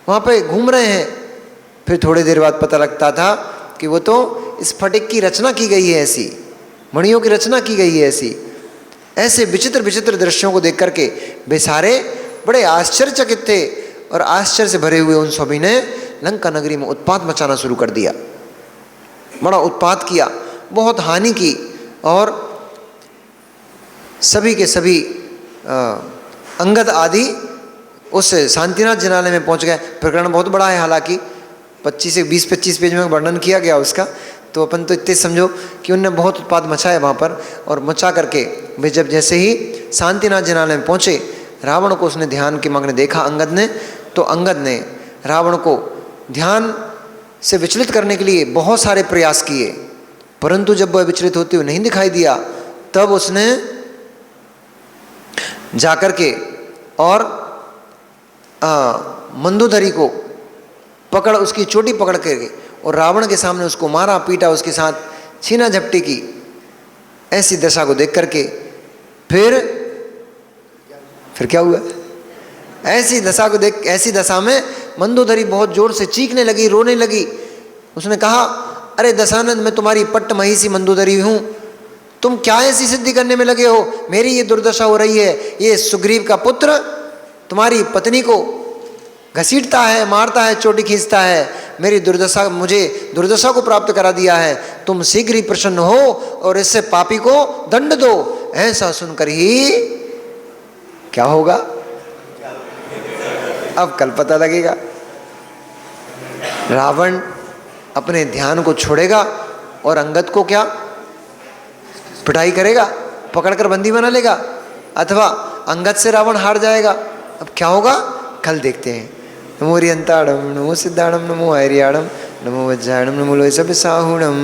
वहाँ पे घूम रहे हैं। फिर थोड़ी देर बाद पता लगता था कि वो तो स्फटिक की रचना की गई है, ऐसी मणियों की रचना की गई है ऐसी। ऐसे विचित्र विचित्र दृश्यों को देख करके वे सारे बड़े आश्चर्यचकित थे और आश्चर्य से भरे हुए उन सभी ने लंका नगरी में उत्पात मचाना शुरू कर दिया। बड़ा उत्पात किया, बहुत हानि की और सभी के सभी अंगद आदि उस शांतिनाथ जिनालय में पहुंच गए। प्रकरण बहुत बड़ा है, हालांकि 25 से 20-25 पेज में वर्णन किया गया उसका, तो अपन तो इतने समझो कि उनने बहुत उत्पात मचाया वहाँ पर। और मचा करके वे जब जैसे ही शांतिनाथ जिनालय में पहुँचे, रावण को उसने ध्यान के मग्न देखा अंगद ने, तो अंगद ने रावण को ध्यान से विचलित करने के लिए बहुत सारे प्रयास किए, परंतु जब वह विचलित होते हुए नहीं दिखाई दिया, तब उसने जाकर के और मंदोदरी को पकड़, उसकी चोटी पकड़ करके और रावण के सामने उसको मारा पीटा, उसके साथ छीना झपटी की। ऐसी दशा को देख करके फिर क्या हुआ? ऐसी दशा में मंदोदरी बहुत जोर से चीखने लगी, रोने लगी। उसने कहा, अरे दशानंद, मैं तुम्हारी पट्ट महिषी मंदोदरी हूँ, तुम क्या ऐसी सिद्धि करने में लगे हो? मेरी ये दुर्दशा हो रही है, ये सुग्रीव का पुत्र तुम्हारी पत्नी को घसीटता है, मारता है, चोटी खींचता है, मेरी दुर्दशा, मुझे दुर्दशा को प्राप्त करा दिया है। तुम शीघ्र ही प्रसन्न हो और इससे पापी को दंड दो। ऐसा सुनकर ही क्या होगा, अब कल पता लगेगा। रावण अपने ध्यान को छोड़ेगा और अंगद को क्या पिटाई करेगा, पकड़कर बंदी बना लेगा, अथवा अंगद से रावण हार जाएगा। अब क्या होगा कल देखते हैं। नमो रियंताड़म, नमो सिद्धाणम, नमो आर्याणम, नमो वज्रायणम, नमो लोहित साहुणम।